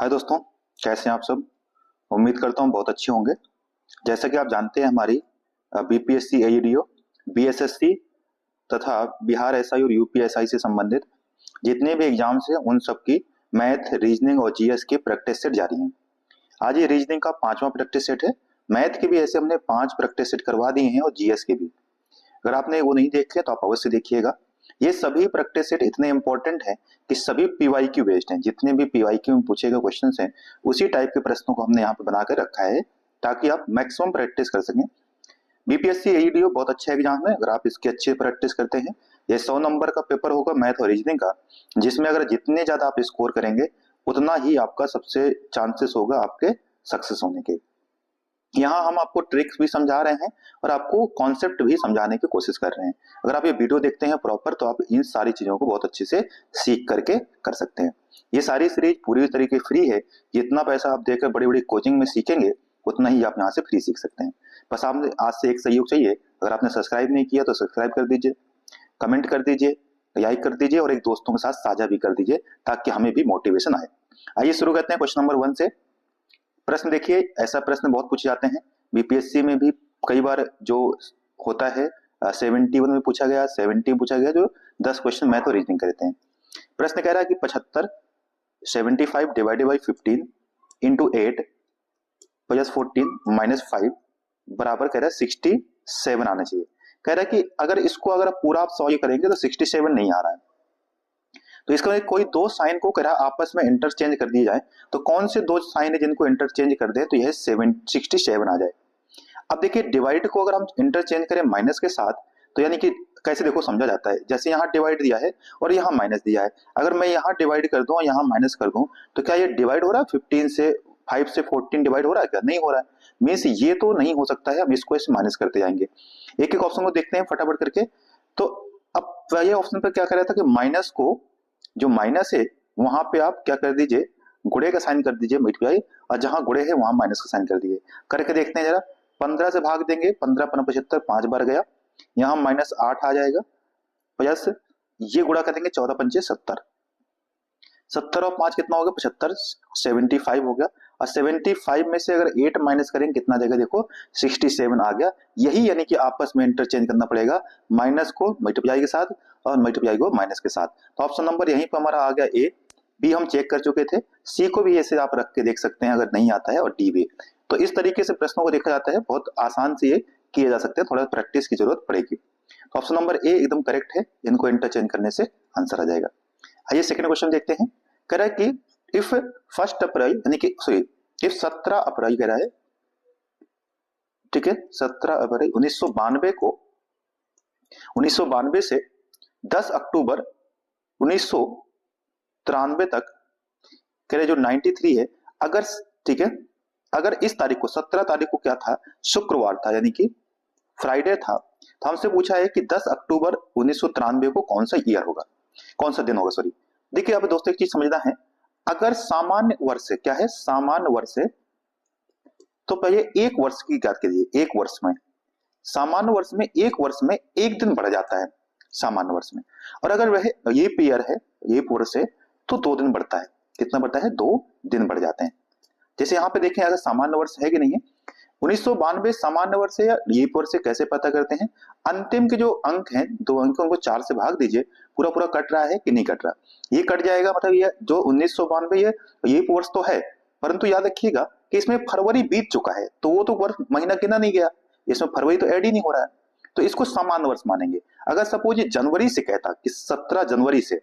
हाय दोस्तों, कैसे हैं आप सब। उम्मीद करता हूँ बहुत अच्छे होंगे। जैसा कि आप जानते हैं, हमारी बीपीएससी एईडीओ, बीएसएससी तथा बिहार एसआई और यूपीएसआई से संबंधित जितने भी एग्जाम्स हैं उन सब की मैथ, रीजनिंग और जीएस की प्रैक्टिस सेट जारी है। आज ये रीजनिंग का 5वां प्रैक्टिस सेट है। मैथ के भी ऐसे हमने 5 प्रैक्टिस सेट करवा दिए हैं और जीएस के भी। अगर आपने वो नहीं देखे तो आप अवश्य देखिएगा। ये सभी प्रैक्टिस सेट इतने इंपॉर्टेंट हैं कि सभी पीवाईक्यू बेस्ड हैं। जितने भी पीवाईक्यू में पूछे गए क्वेश्चंस हैं उसी टाइप के प्रश्नों को हमने यहाँ पे बना कर रखा है ताकि आप मैक्सिमम प्रैक्टिस कर सकें। बीपीएससी एईडीओ बहुत अच्छा एग्जाम है। अगर आप इसकी अच्छी प्रैक्टिस करते हैं, ये 100 नंबर का पेपर होगा मैथ और रीजनिंग का, जिसमें अगर जितने ज्यादा आप स्कोर करेंगे उतना ही आपका सबसे चांसेस होगा आपके सक्सेस होने के। यहाँ हम आपको ट्रिक्स भी समझा रहे हैं और आपको कॉन्सेप्ट भी समझाने की कोशिश कर रहे हैं। अगर आप ये वीडियो देखते हैं प्रॉपर तो आप इन सारी चीजों को बहुत अच्छे से सीख करके कर सकते हैं। ये सारी सीरीज पूरी तरीके फ्री है। जितना पैसा आप देकर बड़ी बड़ी कोचिंग में सीखेंगे उतना ही आप यहाँ से फ्री सीख सकते हैं। बस आपने आज से एक सहयोग चाहिए। अगर आपने सब्सक्राइब नहीं किया तो सब्सक्राइब कर दीजिए, कमेंट कर दीजिए, लाइक कर दीजिए और एक दोस्तों के साथ साझा भी कर दीजिए ताकि हमें भी मोटिवेशन आए। आइए शुरू करते हैं क्वेश्चन नंबर 1 से। प्रश्न देखिए, ऐसा प्रश्न बहुत पूछे जाते हैं बीपीएससी में भी। कई बार जो होता है 71 में पूछा गया, 70 में पूछा गया, जो 10 क्वेश्चन मैथ और रीजनिंग करते हैं। प्रश्न कह रहा है कि 75 75 divided by 15 into 8 plus 14 minus 5 बराबर कह रहा है 67 आना चाहिए। कह रहा है कि अगर इसको अगर पूरा आप सॉल्व करेंगे तो 67 नहीं आ रहा है। तो इसका कोई दो साइन को कह रहा है आपस में इंटरचेंज कर दिए जाए, तो कौन से दो साइन है जिनको इंटरचेंज कर दे तो यह 67 आ जाए। अब देखिए, डिवाइड को अगर हम इंटरचेंज करें माइनस के साथ तो यानी कि कैसे देखो समझा जाता है। जैसे यहाँ डिवाइड दिया है और यहाँ माइनस दिया है, अगर मैं यहाँ डिवाइड कर दूं और यहाँ माइनस कर दूं तो क्या ये डिवाइड हो रहा है? 15 से 5 से 14 डिवाइड हो रहा है क्या? नहीं हो रहा है। मीन्स ये तो नहीं हो सकता है। हम इसको ऐसे माइनस करते जाएंगे। एक एक ऑप्शन को देखते हैं फटाफट करके। तो अब पहले ऑप्शन पर क्या कर रहा था कि माइनस को, जो माइनस है वहां पे आप क्या कर दीजिए, गुणे का साइन कर दीजिए, मल्टीप्लाई, और जहां गुणे है वहां माइनस का साइन कर दीजिए। करके देखते हैं जरा। 15 से भाग देंगे, 15 पन्ना 75, 5 बार गया, यहाँ माइनस 8 आ जाएगा, प्लस ये गुणा करेंगे 14 पंचे 70, 70 और 5 कितना हो गया? 75, 75 हो गया। और 75 में से अगर 8 माइनस करेंगे कितना देगा? देखो 67 आ गया। यही यानी कि आपस में इंटरचेंज करना पड़ेगा, माइनस को मल्टीप्लाई के साथ और मल्टीप्लाई को माइनस के साथ। तो ऑप्शन नंबर यहीं पर हमारा आ गया ए। बी हम चेक कर चुके थे, सी को भी ऐसे आप रख के देख सकते हैं अगर नहीं आता है, और डी भी। तो इस तरीके से प्रश्नों को देखा जाता है, बहुत आसान से ये किए जा सकते हैं, थोड़ा प्रैक्टिस की जरूरत पड़ेगी। तो ऑप्शन नंबर ए एकदम करेक्ट है, इनको इंटरचेंज करने से आंसर आ जाएगा। आइए सेकंड क्वेश्चन देखते हैं। कह रहा है कि इफ 1 अप्रैल यानी कि सॉरी इफ 17 अप्रैल कह रहा है, ठीक है, 17 अप्रैल 1992 से 10 अक्टूबर 1993 तक कह रहे जो 93 है, अगर, ठीक है, अगर इस तारीख को 17 तारीख को क्या था? शुक्रवार था, यानी कि फ्राइडे था। तो हमसे पूछा है कि 10 अक्टूबर 1993 को कौन सा ईयर होगा, कौन सा दिन होगा, सॉरी। देखिए अब दोस्तों एक चीज समझना है, अगर सामान्य वर्ष है, क्या है? सामान्य वर्ष है, तो पहले एक वर्ष की याद करिए। एक वर्ष में, सामान्य वर्ष में एक वर्ष में एक दिन बढ़ जाता है सामान्य वर्ष में। और अगर वह ये ईयर है, ये वर्ष है, तो 2 दिन बढ़ता है। कितना बढ़ता है? 2 दिन बढ़ जाते हैं। जैसे यहाँ पे देखें, अगर सामान्य वर्ष है कि नहीं है, 1992 सामान्य वर्ष है या लीप वर्ष है, कैसे पता करते हैं? अंतिम के जो अंक हैं, 2 अंक, उनको 4 से भाग दीजिए, पूरा पूरा कट रहा है कि नहीं कट रहा। ये कट जाएगा, मतलब ये जो 1992 है ये वर्ष तो है, परंतु याद रखिएगा कि इसमें फरवरी बीत चुका है, तो वो तो वर्ष महीना गिना नहीं गया, इसमें फरवरी तो ऐड ही नहीं हो रहा है, तो इसको सामान्य वर्ष मानेंगे। अगर सपोज ये जनवरी से कहता कि 17 जनवरी से,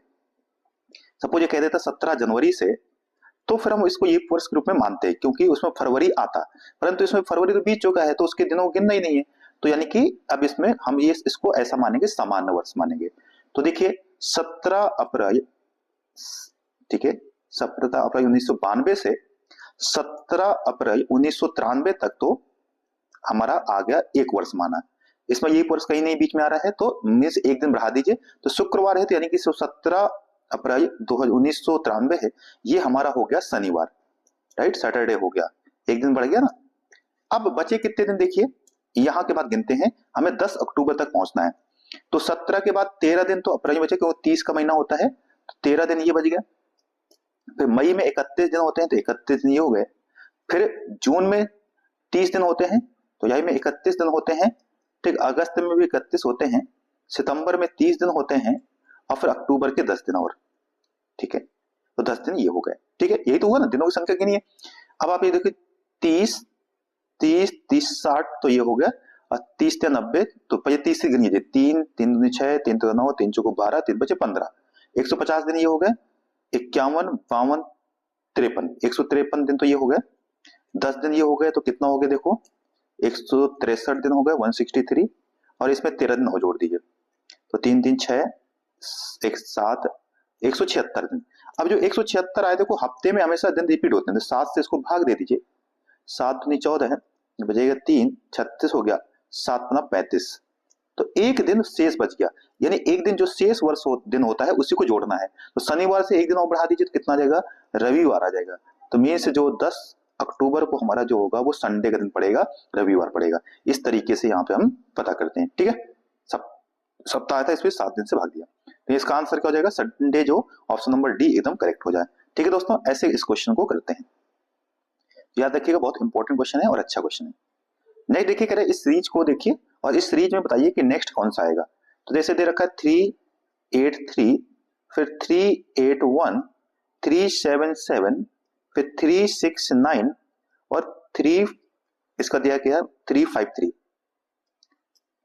सपोज ये कह देता 17 जनवरी से, तो फिर हम इसको ये वर्ष के रूप में मानते हैं क्योंकि उसमें फरवरी आता, परंतु इसमें फरवरी तो बीत चुका है तो उसके दिनों को गिनना ही नहीं है। तो यानी कि अब इसमें हम ये इसको ऐसा मानेंगे, सामान्य वर्ष मानेंगे। तो देखिए 17 अप्रैल, ठीक है, 17 अप्रैल 1992 से 17 अप्रैल 1993 तक तो हमारा आ गया एक वर्ष माना। इसमें ये वर्ष कहीं नहीं बीच में आ रहा है, तो मीन्स एक दिन बढ़ा दीजिए, तो शुक्रवार है तो यानी कि 17 अप्रैल 1993 है, ये हमारा हो गया शनिवार, राइट, सैटरडे हो गया, एक दिन बढ़ गया ना। अब बचे कितने दिन देखिए, यहां के बाद गिनते हैं, हमें 10 अक्टूबर तक पहुंचना है। तो 17 के बाद 13 दिन तो अप्रैल में बचे, क्योंकि 30 का महीना होता है, तो 13 दिन ये बच गया। फिर मई में 31 दिन होते हैं तो 31 दिन ये हो गए। फिर जून में 30 दिन होते हैं तो यही में 31 दिन होते हैं। ठीक, अगस्त में भी 31 होते हैं, सितंबर में 30 दिन होते हैं और फिर अक्टूबर के 10 दिन और। ठीक है, तो 10 दिन ये हो गए। ठीक है, यही तो हुआ ना, दिनों की संख्या गिनी है। अब आप ये देखिए 30 30 30 60 तो ये हो गया, और 30 या 90 तो पहले 30 से गिनिए, 3 3 दूनी 6 3 तो 9 3 चौको 12 3 बचे 15, 150 दिन ये हो गए। 51 52 53 153 दिन तो ये हो गए। 10 दिन ये हो गए तो कितना हो गया देखो, 163 दिन हो गए 163, और इसमें 13 दिन और जोड़ दीजिए तो 3 3 6 1 7 176 दिन। अब जो 176 आए देखो, हफ्ते में हमेशा दिन रिपीट होते हैं, तो 7 से इसको भाग दे दीजिए, 7 दूनी 14 है, बचेगा 3 36 हो गया, 7 पना 35, तो एक दिन शेष बच गया। यानी एक दिन जो शेष वर्ष दिन होता है उसी को जोड़ना है। तो शनिवार से एक दिन और बढ़ा दीजिए तो कितना आ जाएगा, रविवार आ जाएगा। तो मीन्स जो 10 अक्टूबर को हमारा जो होगा वो संडे का दिन पड़ेगा, रविवार पड़ेगा। इस तरीके से यहाँ पे हम पता करते हैं। ठीक है, सप्ताह था, इसमें 7 दिन से भाग दिया, तो इसका आंसर क्या हो जाएगा, संडे, जो ऑप्शन नंबर डी एकदम करेक्ट हो जाए। ठीक है दोस्तों, ऐसे इस क्वेश्चन को करते हैं। याद रखिएगा, बहुत इंपॉर्टेंट क्वेश्चन है और अच्छा क्वेश्चन है। नेक्स्ट देखिए, कह रहे इस सीरीज को देखिए और इस सीरीज में बताइए कि नेक्स्ट कौन सा आएगा। तो जैसे दे रखा है 383, फिर 381, 377, फिर 369 और 3 इसका दिया गया 353।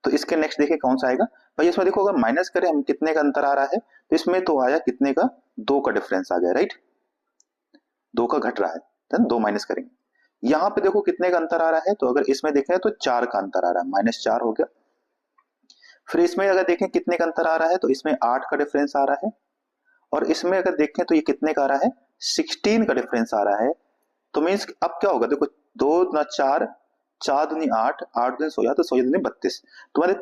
तो इसके नेक्स्ट देखिए कौन सा आएगा भाई। इसमें देखो अगर माइनस करें हम, कितने का अंतर आ रहा है, तो इसमें तो आया कितने का, 2 का डिफरेंस आ गया, राइट, 2 का घट रहा है, तो 2 माइनस करेंगे। यहाँ पे देखो कितने का अंतर आ रहा है, तो अगर इसमें देखें तो 4 का अंतर आ रहा है, -4 हो गया। फिर इसमें अगर देखें कितने का अंतर आ रहा है, तो इसमें 8 का डिफरेंस आ रहा है, और इसमें अगर देखें तो ये कितने का आ रहा है, 16 का डिफरेंस आ रहा है। तो मीन्स अब क्या होगा, देखो 2 ना 4, 4 दूनी 8, 8 दूनी 16, तो 16 दूनी 32। तुम्हारे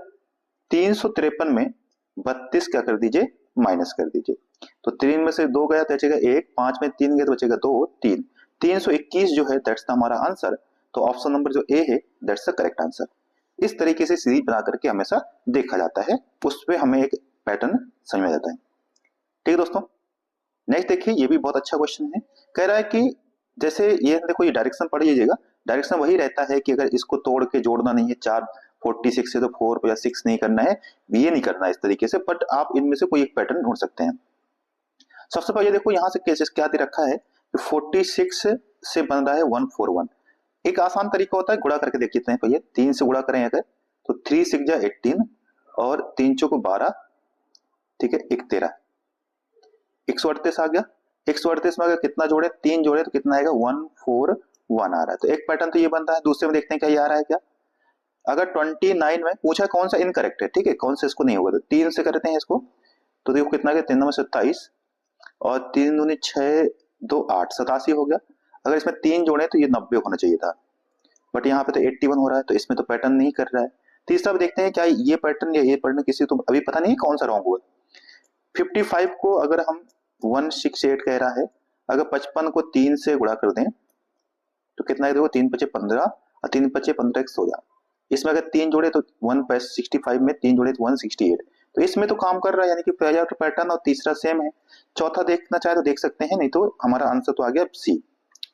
353 में 32 क्या कर दीजिए, माइनस कर दीजिए। तो 3 में से 2 गया तो बचेगा 1, 5 में 3 गया तो बचेगा 2, 3, 321 जो है दैट्स हमारा आंसर। तो ऑप्शन नंबर जो ए है दैट्स द करेक्ट आंसर। इस तरीके से सीरीज बना करके हमेशा देखा जाता है, उस पे हमें एक पैटर्न समझ में जाता है। ठीक है दोस्तों, नेक्स्ट देखिए, ये भी बहुत अच्छा क्वेश्चन है। कह रहा है कि जैसे ये देखो, ये डायरेक्शन पढ़ लीजिएगा, डायरेक्शन वही रहता है कि अगर इसको तोड़ के जोड़ना नहीं है, 4 46 से तो 4 या 6 नहीं करना है, ये नहीं करना है इस तरीके से, बट आप इनमें से कोई एक पैटर्न ढूंढ सकते हैं। सबसे पहले देखो यहाँ से केसेस क्या दे रखा है कि 46 से बन रहा है 141। एक आसान तरीका होता है, गुणा करके देख लेते हैं। भैया 3 से गुणा करें अगर, तो 3 6 जा 18 और 3 चौको 12, ठीक है, 1 13, 138 आ गया। 138 में अगर कितना जोड़े, 3 जोड़े तो कितना आएगा, 141 आ रहा है। तो एक पैटर्न तो ये बन रहा है। दूसरे में देखते हैं क्या ये आ रहा है क्या। अगर 29 में पूछा कौन सा इनकरेक्ट है, ठीक है, कौन सा इसको नहीं होगा, तो 3 से करते हैं इसको, तो देखो कितना गया, 3 में 27 और 3 दूनी 6 2 8, 87 हो गया। अगर इसमें 3 जोड़े तो ये 90 होना चाहिए था, बट यहाँ पे तो 81 हो रहा है, तो इसमें तो पैटर्न नहीं कर रहा है। तीसरा देखते हैं क्या ये पैटर्न या ये पैटर्न किसी, तो अभी पता नहीं कौन सा रॉन्ग हुआ। 55 को अगर हम 168 कह रहा है, अगर 55 को 3 से गुणा कर दें तो कितना है, देखो 3 5 15 और 3 5 15 16। इसमें अगर 3 जोड़े तो 165 में 3 जोड़े तो 168। तो इसमें तो काम कर रहा है, यानी कि पहला पैटर्न और तीसरा सेम है। चौथा देखना चाहे तो देख सकते हैं, नहीं तो हमारा आंसर तो आ गया सी,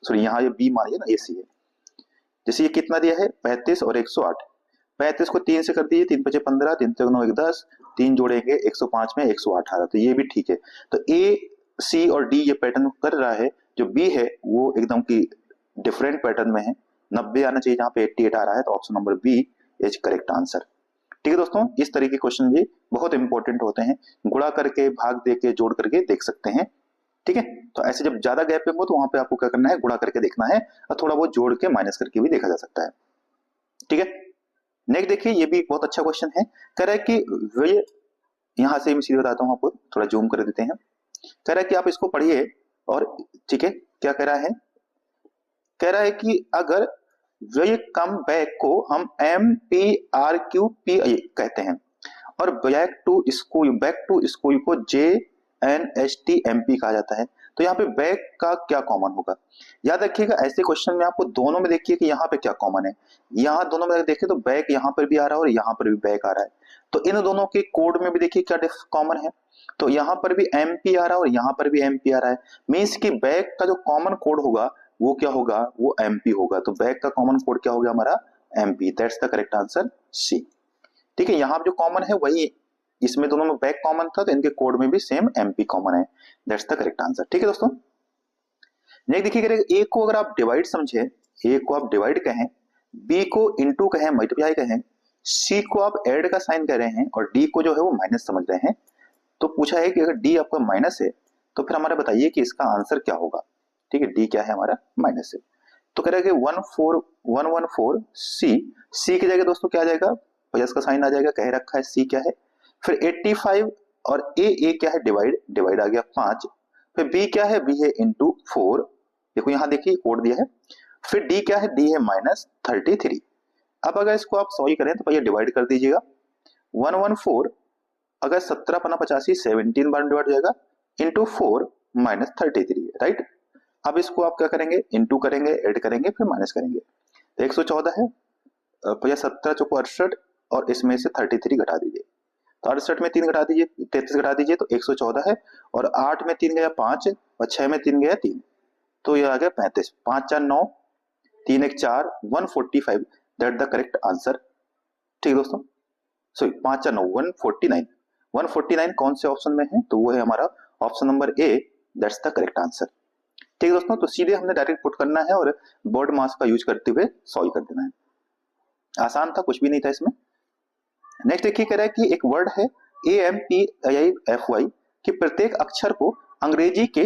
सॉरी यहाँ ये बी मानिए ना, ये सी है। जैसे ये कितना दिया है, 35 और 108। 35 को 3 से कर दीजिए, 3 5 15, 3 3 9 10, 3 जोड़ेंगे 105 में 118, तो ये भी ठीक है। तो ए सी और डी ये पैटर्न कर रहा है। जो बी है वो एकदम की डिफरेंट पैटर्न में है, 90 आना चाहिए, जहाँ पे 88 आ रहा है, तो option number B is correct answer. ठीक है दोस्तों, इस तरह के क्वेश्चन भी बहुत इंपॉर्टेंट होते हैं, गुणा करके, भाग दे के, जोड़ करके देख सकते हैं। ठीक है, तो ऐसे जब ज्यादा गैपिंग हो तो वहां पे आपको क्या करना है, गुणा करके देखना है, और थोड़ा बहुत जोड़ के माइनस करके भी देखा जा सकता है। ठीक है, नेक्स्ट देखिए, ये भी बहुत अच्छा क्वेश्चन है। कह रहा है कि वे, यहां से मैं सीधे बताता हूं आपको, थोड़ा जूम कर देते हैं। कह रहा है कि आप इसको पढ़िए, और ठीक है, क्या कह रहा है, कह रहा है कि अगर वे कम बैक को हम MPRQP कहते हैं, और बैक टू स्कूल को JNSTMP कहा जाता है, तो यहाँ पे बैक का क्या कॉमन होगा। याद रखिएगा, ऐसे क्वेश्चन में आपको दोनों में देखिए कि यहाँ पे क्या कॉमन है। यहाँ दोनों में देखिए तो बैक यहाँ पर भी आ रहा है और यहाँ पर भी बैक आ रहा है, तो इन दोनों के कोड में भी देखिए क्या कॉमन है। तो यहाँ पर भी MP आ रहा है और यहाँ पर भी MP आ रहा है, मीन्स कि बैक का जो कॉमन कोड होगा वो क्या होगा, वो MP होगा। तो बैक का कॉमन कोड क्या होगा हमारा, MP। That's the correct answer C. ठीक है, यहाँ जो कॉमन है वही, इसमें दोनों में बैक कॉमन था तो इनके कोड में भी सेम MP कॉमन है। That's the correct answer. ठीक है दोस्तों, नेक्स्ट देखिए, ए को अगर आप डिवाइड समझे, ए को आप डिवाइड कहें, बी को इनटू कहें, मल्टीप्लाई कहें, सी को आप ऐड का साइन कर रहे हैं और डी को जो है वो माइनस समझ रहे हैं, तो पूछा है कि अगर डी आपका माइनस है तो फिर हमारा बताइए कि इसका आंसर क्या होगा। ठीक है, डी क्या है हमारा, माइनस है। तो कह रहा है कि 14114 सी की जगह दोस्तों क्या आ जाएगा, प्लस का साइन आ जाएगा, कह रखा है सी क्या है। फिर 85 और ए क्या है, डिवाइड आ गया 5। फिर बी क्या है, बी है इंटू 4, देखो यहाँ देखिए कोड दिया है। फिर डी क्या है, डी है -33। अब अगर इसको आप सॉल्व करें तो भैया डिवाइड कर दीजिएगा, 114 अगर 17 पना 85 17 बार डिवाइड हो जाएगा, इंटू 4 -33, राइट। अब इसको आप क्या करेंगे, इंटू करेंगे, ऐड करेंगे, फिर माइनस करेंगे। तो 114 है भैया, 17 चौको 68 और इसमें से 33 घटा दीजिए, तो 68 में 3 घटा दीजिए, 33 घटा दीजिए तो 114 है, और 8 में 3 गया 5 और 6 में 3 गया 3, तो ये आ गया 35। 5 4 9, 3 1 4, 145, दैट द करेक्ट आंसर। ठीक है दोस्तों, सॉरी 5 4 9 149, 149 कौन से ऑप्शन में है, तो वो है हमारा option number A, that's the correct answer. ठीक है दोस्तों, तो सीधे हमने डायरेक्ट पुट करना है और बोर्ड मास का यूज करते हुए सॉल्व कर देना है। आसान था, कुछ भी नहीं था इसमें। नेक्स्ट देखिए, कह रहा है कि एक वर्ड है AMPIIFY कि प्रत्येक अक्षर को अंग्रेजी के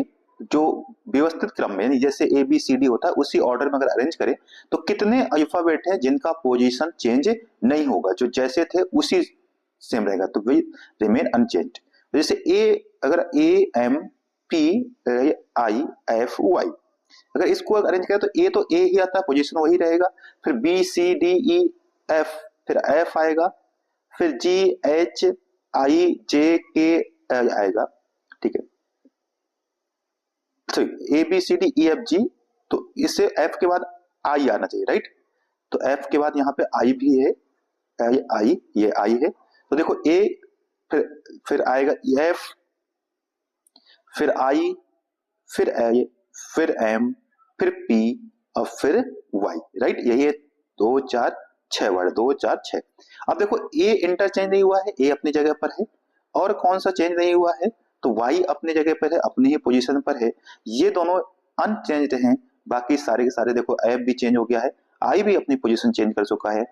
जो व्यवस्थित क्रम में, जैसे ABCD होता है उसी ऑर्डर में अगर अरेंज करें तो कितने अल्फाबेट हैं जिनका पोजीशन चेंज नहीं होगा, जो जैसे थे उसी सेम रहेगा, तो वी रिमेन अनचेंज्ड। जैसे अगर AMPIIFY अगर इसको अरेंज करें तो A ही आता है, पोजीशन वही रहेगा। फिर BCDEF, फिर F आएगा, फिर GHIJK आएगा। ठीक है, ABCDEFG, तो इससे F के बाद I आना चाहिए, राइट। तो F के बाद यहाँ पे I भी है, I, ये I है। तो देखो A, फिर आएगा F, फिर I, फिर A, फिर M, फिर P और फिर Y, राइट। यही है 2 4 6 वर्ड, 2 4 6। अब देखो A इंटरचेंज नहीं हुआ है, A अपनी जगह पर है, और कौन सा चेंज नहीं हुआ है, तो Y अपनी जगह पर है, अपनी ही पोजीशन पर है। ये दोनों अनचेंज्ड हैं, बाकी सारे के सारे देखो F भी चेंज हो गया है, I भी अपनी पोजीशन चेंज कर चुका है,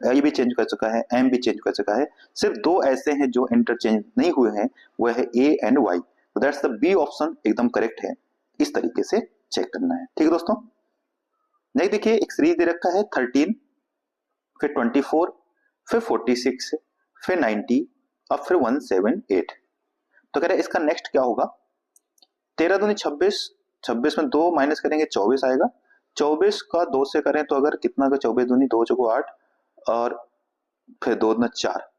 I भी चेंज कर चुका है, M भी चेंज कर चुका है। सिर्फ 2 ऐसे हैं जो इंटरचेंज नहीं हुए हैं, वह है A एंड Y। तो दैट्स द बी ऑप्शन एकदम करेक्ट है। इस तरीके से चेक करना है। ठीक है दोस्तों, नेक्स्ट देखिए, एक सीरीज दे रखा है 13, फिर 24, फिर 46, फिर 90 और फिर 178। तो कह रहे हैं इसका नेक्स्ट क्या होगा, 13 दूनी 26, 26 में 2 माइनस करेंगे 24 आएगा, 24 का 2 से करें तो अगर कितना का, 24 दूनी 2 चौको 8 और फिर 2 दूना 4,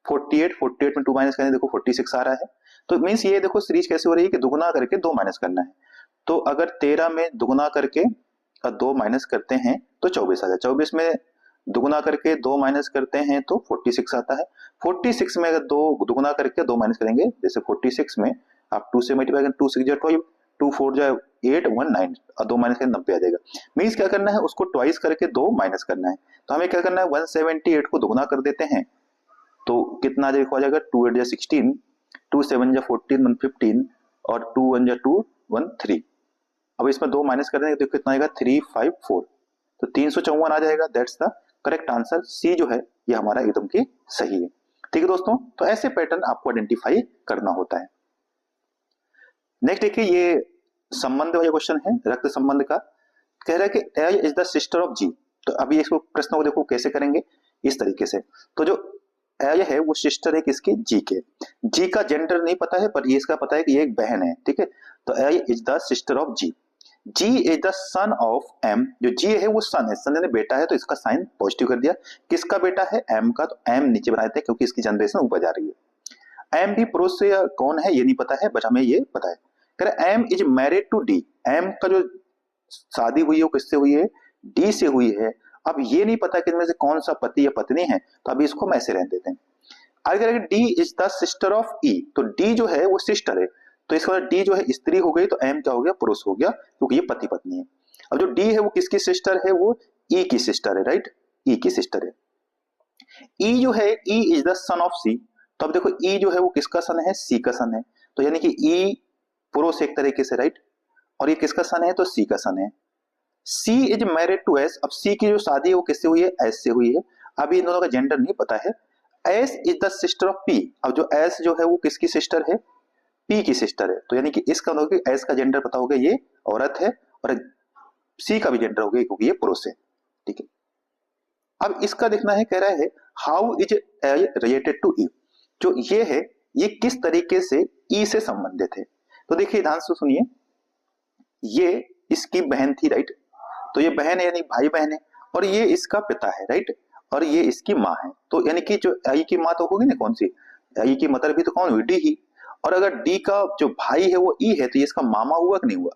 48 में 2 माइनस करें, देखो 46 आ रहा है। तो मीन्स ये देखो सीरीज कैसे हो रही है कि दुगुना करके 2 माइनस करना है। तो अगर 13 में दुगुना करके 2 माइनस करते हैं तो 24 आ जाए, 24 में दुगुना करके 2 माइनस करते हैं तो 46 आता है। 46 में अगर 2 दुगुना करके 2 माइनस करेंगे, जैसे 46 में आप 2 से मल्टीप्लाई करें, 2 6 जो 12, 2 4 जो 8 1 9 और 2 माइनस करें 90 आ जाएगा। मीन्स क्या करना है, उसको ट्वाइस करके 2 माइनस करना है। तो हमें क्या करना है, 178 को दुगुना कर देते हैं तो कितना हो जाएगा, 2 8 16, 2 7 14 1 15 और 2 1 2 1 3। अब इसमें 2 माइनस कर देंगे तो कितना आएगा, 354, तो 354 आ जाएगा। That's the correct answer. C जो है ये हमारा एकदम की सही है। ठीक है दोस्तों, तो ऐसे पैटर्न आपको आइडेंटिफाई करना होता है। नेक्स्ट देखिए, ये संबंध वाला क्वेश्चन है, रक्त संबंध का। कह रहा है कि ए इज द सिस्टर ऑफ जी। तो अभी इसको प्रश्न को देखो कैसे करेंगे, इस तरीके से। तो जो ए है वो सिस्टर है किसकी, जी के। जी का जेंडर नहीं पता है पर ये इसका पता है कि ये एक बहन है। ठीक है, तो A is the sister of G. G is the son of M. जो जी है वो सन है, सन ने बेटा है तो इसका साइन पॉजिटिव कर दिया। किसका बेटा है, एम का, तो एम नीचे बनाए थे क्योंकि इसकी जनरेशन ऊपर जा रही है। एम भी पुरुष से कौन है ये नहीं पता है, बट हमें ये पता है। कह रहे M is married to D. M का जो शादी हुई है वो किससे हुई है, डी से हुई है। अब ये नहीं पता कि इनमें से कौन सा पति या पत्नी है, तो अभी इसको हम ऐसे रहने देते हैं। अगर D is the sister of E, तो डी जो है वो सिस्टर है, तो इसका डी जो है स्त्री हो गई, तो एम क्या हो गया, पुरुष हो गया, क्योंकि ये पति पत्नी है। अब जो डी है वो किसकी सिस्टर है, वो ई की सिस्टर है, राइट, ई की सिस्टर है। ई जो है, E is the son of C, तो अब देखो ई जो है वो किसका सन है, सी का सन है, तो यानी कि ई पुरुष एक तरीके से, राइट, और ये किसका सन है, तो सी का सन है। सी इज मैरिड टू एस, अब सी की जो शादी है वो किससे हुई है, एस से हुई है। अभी इन दोनों का जेंडर नहीं पता है। S is the sister of P, अब जो एस जो है वो किसकी सिस्टर है, पी की सिस्टर है, तो यानी कि इसका मतलब एस का जेंडर पता हो गया, ये औरत है, और सी का भी जेंडर हो गया क्योंकि ये पुरुष है, ठीक है। अब इसका देखना है, कह रहा है how is A related to E, जो ये है ये किस तरीके से ई से संबंधित है। तो देखिए ध्यान से सुनिए, ये इसकी बहन थी, राइट, तो ये बहन है यानी भाई बहन है, और ये इसका पिता है, राइट, और ये इसकी माँ है, तो यानी कि जो आई की माँ तो होगी ना, कौन सी, आई की मदर भी तो कौन हुई, डी ही, और अगर डी का जो भाई है वो ई है, तो ये इसका मामा हुआ कि नहीं हुआ,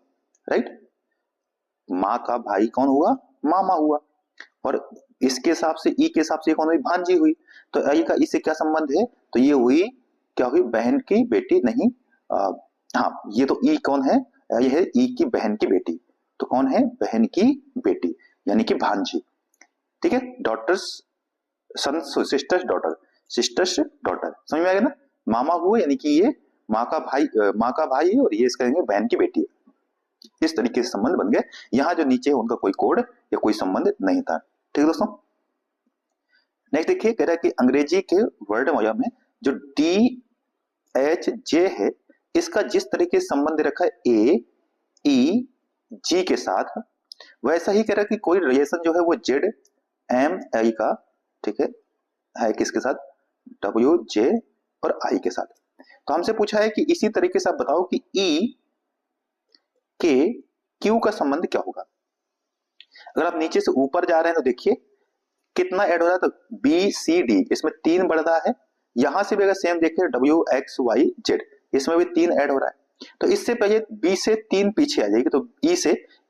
राइट, माँ का भाई कौन हुआ, मामा हुआ, और इसके हिसाब से ई के हिसाब से कौन हुई, भांजी हुई, तो आई का इससे क्या संबंध है, तो ये हुई क्या हुई, बहन की बेटी, नहीं हाँ, ये तो ई कौन है, ये है ई की बहन की बेटी, तो कौन है, बहन की बेटी, यानी कि भांजी, ठीक है, डॉटर्स सन, सिस्टर्स डॉटर, सिस्टर्स डॉटर, समझ में आ गया ना, मामा हुए यानी कि ये माँ का भाई है, और ये इसका बहन की बेटी है, इस तरीके से संबंध बन गए। यहाँ जो नीचे है उनका कोई कोड या कोई संबंध नहीं था, ठीक है दोस्तों। नेक्स्ट देखिए, कह रहा है कि अंग्रेजी के वर्ड में जो डी एच जे है, इसका जिस तरीके से संबंध रखा है ए ई जी के साथ, वैसा ही कह रहा है कि कोई रिलेशन जो है वो जेड एम आई का, ठीक है किसके साथ, डब्ल्यू जे और आई के साथ। तो हमसे पूछा है कि इसी तरीके से आप बताओ कि ई के क्यू का संबंध क्या होगा। अगर आप नीचे से ऊपर जा रहे हैं तो देखिए कितना ऐड हो रहा है, तो बी सी डी इसमें 3 बढ़ रहा है, यहां से भी अगर सेम देखिए डब्ल्यू एक्स वाई जेड इसमें भी 3 ऐड हो रहा है, तो इससे पहले बी से 3 पीछे आ जाएगी, तो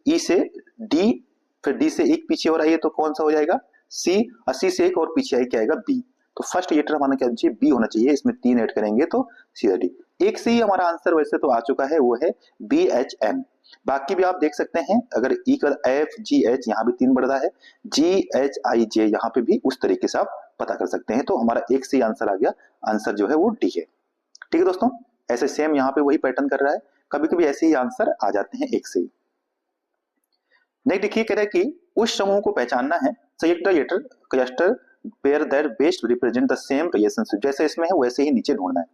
ई से डी, फिर डी से 1 पीछे और आइए तो कौन सा हो जाएगा, सी, और सी से 1 और पीछे आई क्या आएगा, बी, तो फर्स्ट लेटर हमारा क्या चाहिए, बी होना चाहिए, इसमें 3 ऐड करेंगे तो सीधा डी। एक से ही हमारा आंसर वैसे तो आ चुका है, वो है बी एच एम। बाकी भी आप देख सकते हैं, अगर ई का एफ जी एच यहाँ भी 3 बढ़ रहा है, जी एच आई जे यहाँ पे भी उस तरीके से आप पता कर सकते हैं, तो हमारा एक से ही आंसर आ गया, आंसर जो है वो डी है, ठीक है दोस्तों। ऐसे सेम यहाँ पे वही पैटर्न कर रहा है, कभी कभी ऐसे ही आंसर आ जाते हैं एक से ही। नेक्स्ट देखिए, कह रहा है कि उस समूह को पहचानना है, select the letter cluster pair that best represent the same relationship, जैसे इसमें है वैसे ही नीचे ढूंढना है।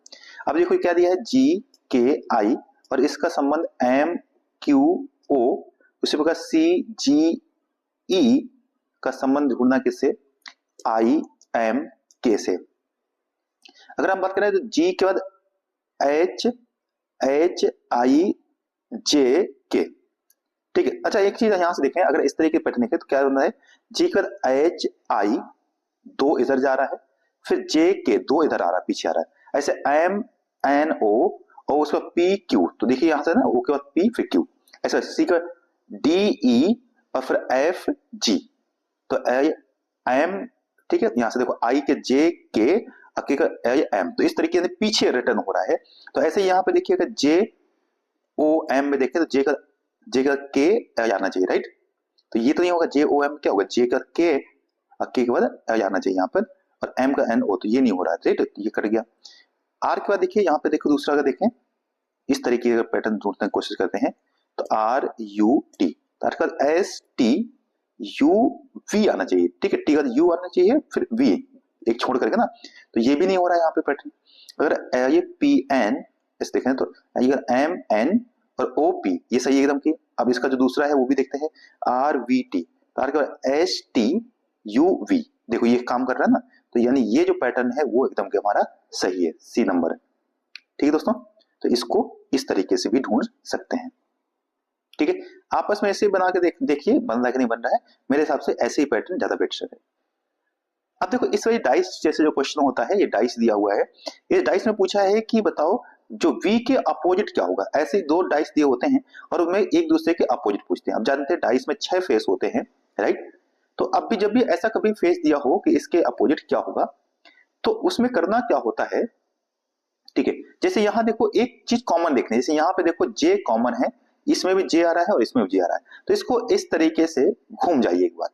अब देखो क्या दिया है, जी के आई, और इसका संबंध एम क्यू ओ, उसी प्रकार सी जी ई का संबंध ढूंढना किससे, आई एम के से। अगर हम बात करें तो जी के बाद एच एच आई जे के, ठीक है। अच्छा एक चीज यहां से देखें, अगर इस तरीके पैटर्न देखें तो क्या होना है, जी के बाद एच आई 2 इधर जा रहा है, फिर जे के 2 इधर आ रहा है, पीछे आ रहा है, ऐसे एम एन ओ और उसका पी क्यू, तो देखिए यहां से ना ओ के बाद पी फिर क्यू, ऐसा सी का डी ई और फिर एफ जी, तो एम, ठीक है, यहां से देखो आई के जे के अके का एम, तो इस तरीके से पीछे रिटर्न हो रहा है। तो ऐसे यहाँ पे देखिए अगर जे ओ एम में देखें तो जे का के आना चाहिए, राइट, तो ये तो नहीं होगा, जे ओ एम क्या होगा, जे का के के बाद आना चाहिए यहाँ पर, और एम का एन ओ, तो ये नहीं हो रहा है, राइट, ये कट गया। आर के बाद देखिए यहाँ पे देखो दूसरा का देखें, इस तरीके का पैटर्न ढूंढने की कोशिश करते हैं, तो R U T, S T U V आना चाहिए, ठीक है, टी का यू आना चाहिए फिर वी एक छोड़ करके ना, तो ये भी नहीं हो रहा है यहाँ पे पैटर्न। अगर ये पी एन इस देखें तो एम एन और ओ पी ये सही है एकदम की। अब इसका जो दूसरा है वो भी देखते हैं, R V T, S T U V, देखो ये काम कर रहा है ना, तो यानी ये जो पैटर्न है वो एकदम के हमारा सही है, सी नंबर है, ठीक है दोस्तों। तो इसको इस तरीके से भी ढूंढ सकते हैं, ठीक है। आपस में ऐसे बना के देखिए बन रहा है कि नहीं बन रहा है, मेरे हिसाब से ऐसे ही पैटर्न ज्यादा बेटर है। अब देखो इस वजह डाइस जैसे जो क्वेश्चन होता है, ये डाइस दिया हुआ है, इस डाइस में पूछा है कि बताओ जो V के अपोजिट क्या होगा। ऐसे 2 डाइस दिए होते हैं और उनमें एक दूसरे के अपोजिट पूछते हैं। अब जानते हैं डाइस में 6 फेस होते हैं, राइट, तो अब भी जब भी ऐसा कभी फेस दिया हो कि इसके अपोजिट क्या होगा, तो उसमें करना क्या होता है, ठीक है, जैसे यहां देखो एक चीज कॉमन देखने, जैसे यहाँ पे देखो जे कॉमन है, इसमें भी जे आ रहा है और इसमें भी जे आ रहा है, तो इसको इस तरीके से घूम जाइए एक बार,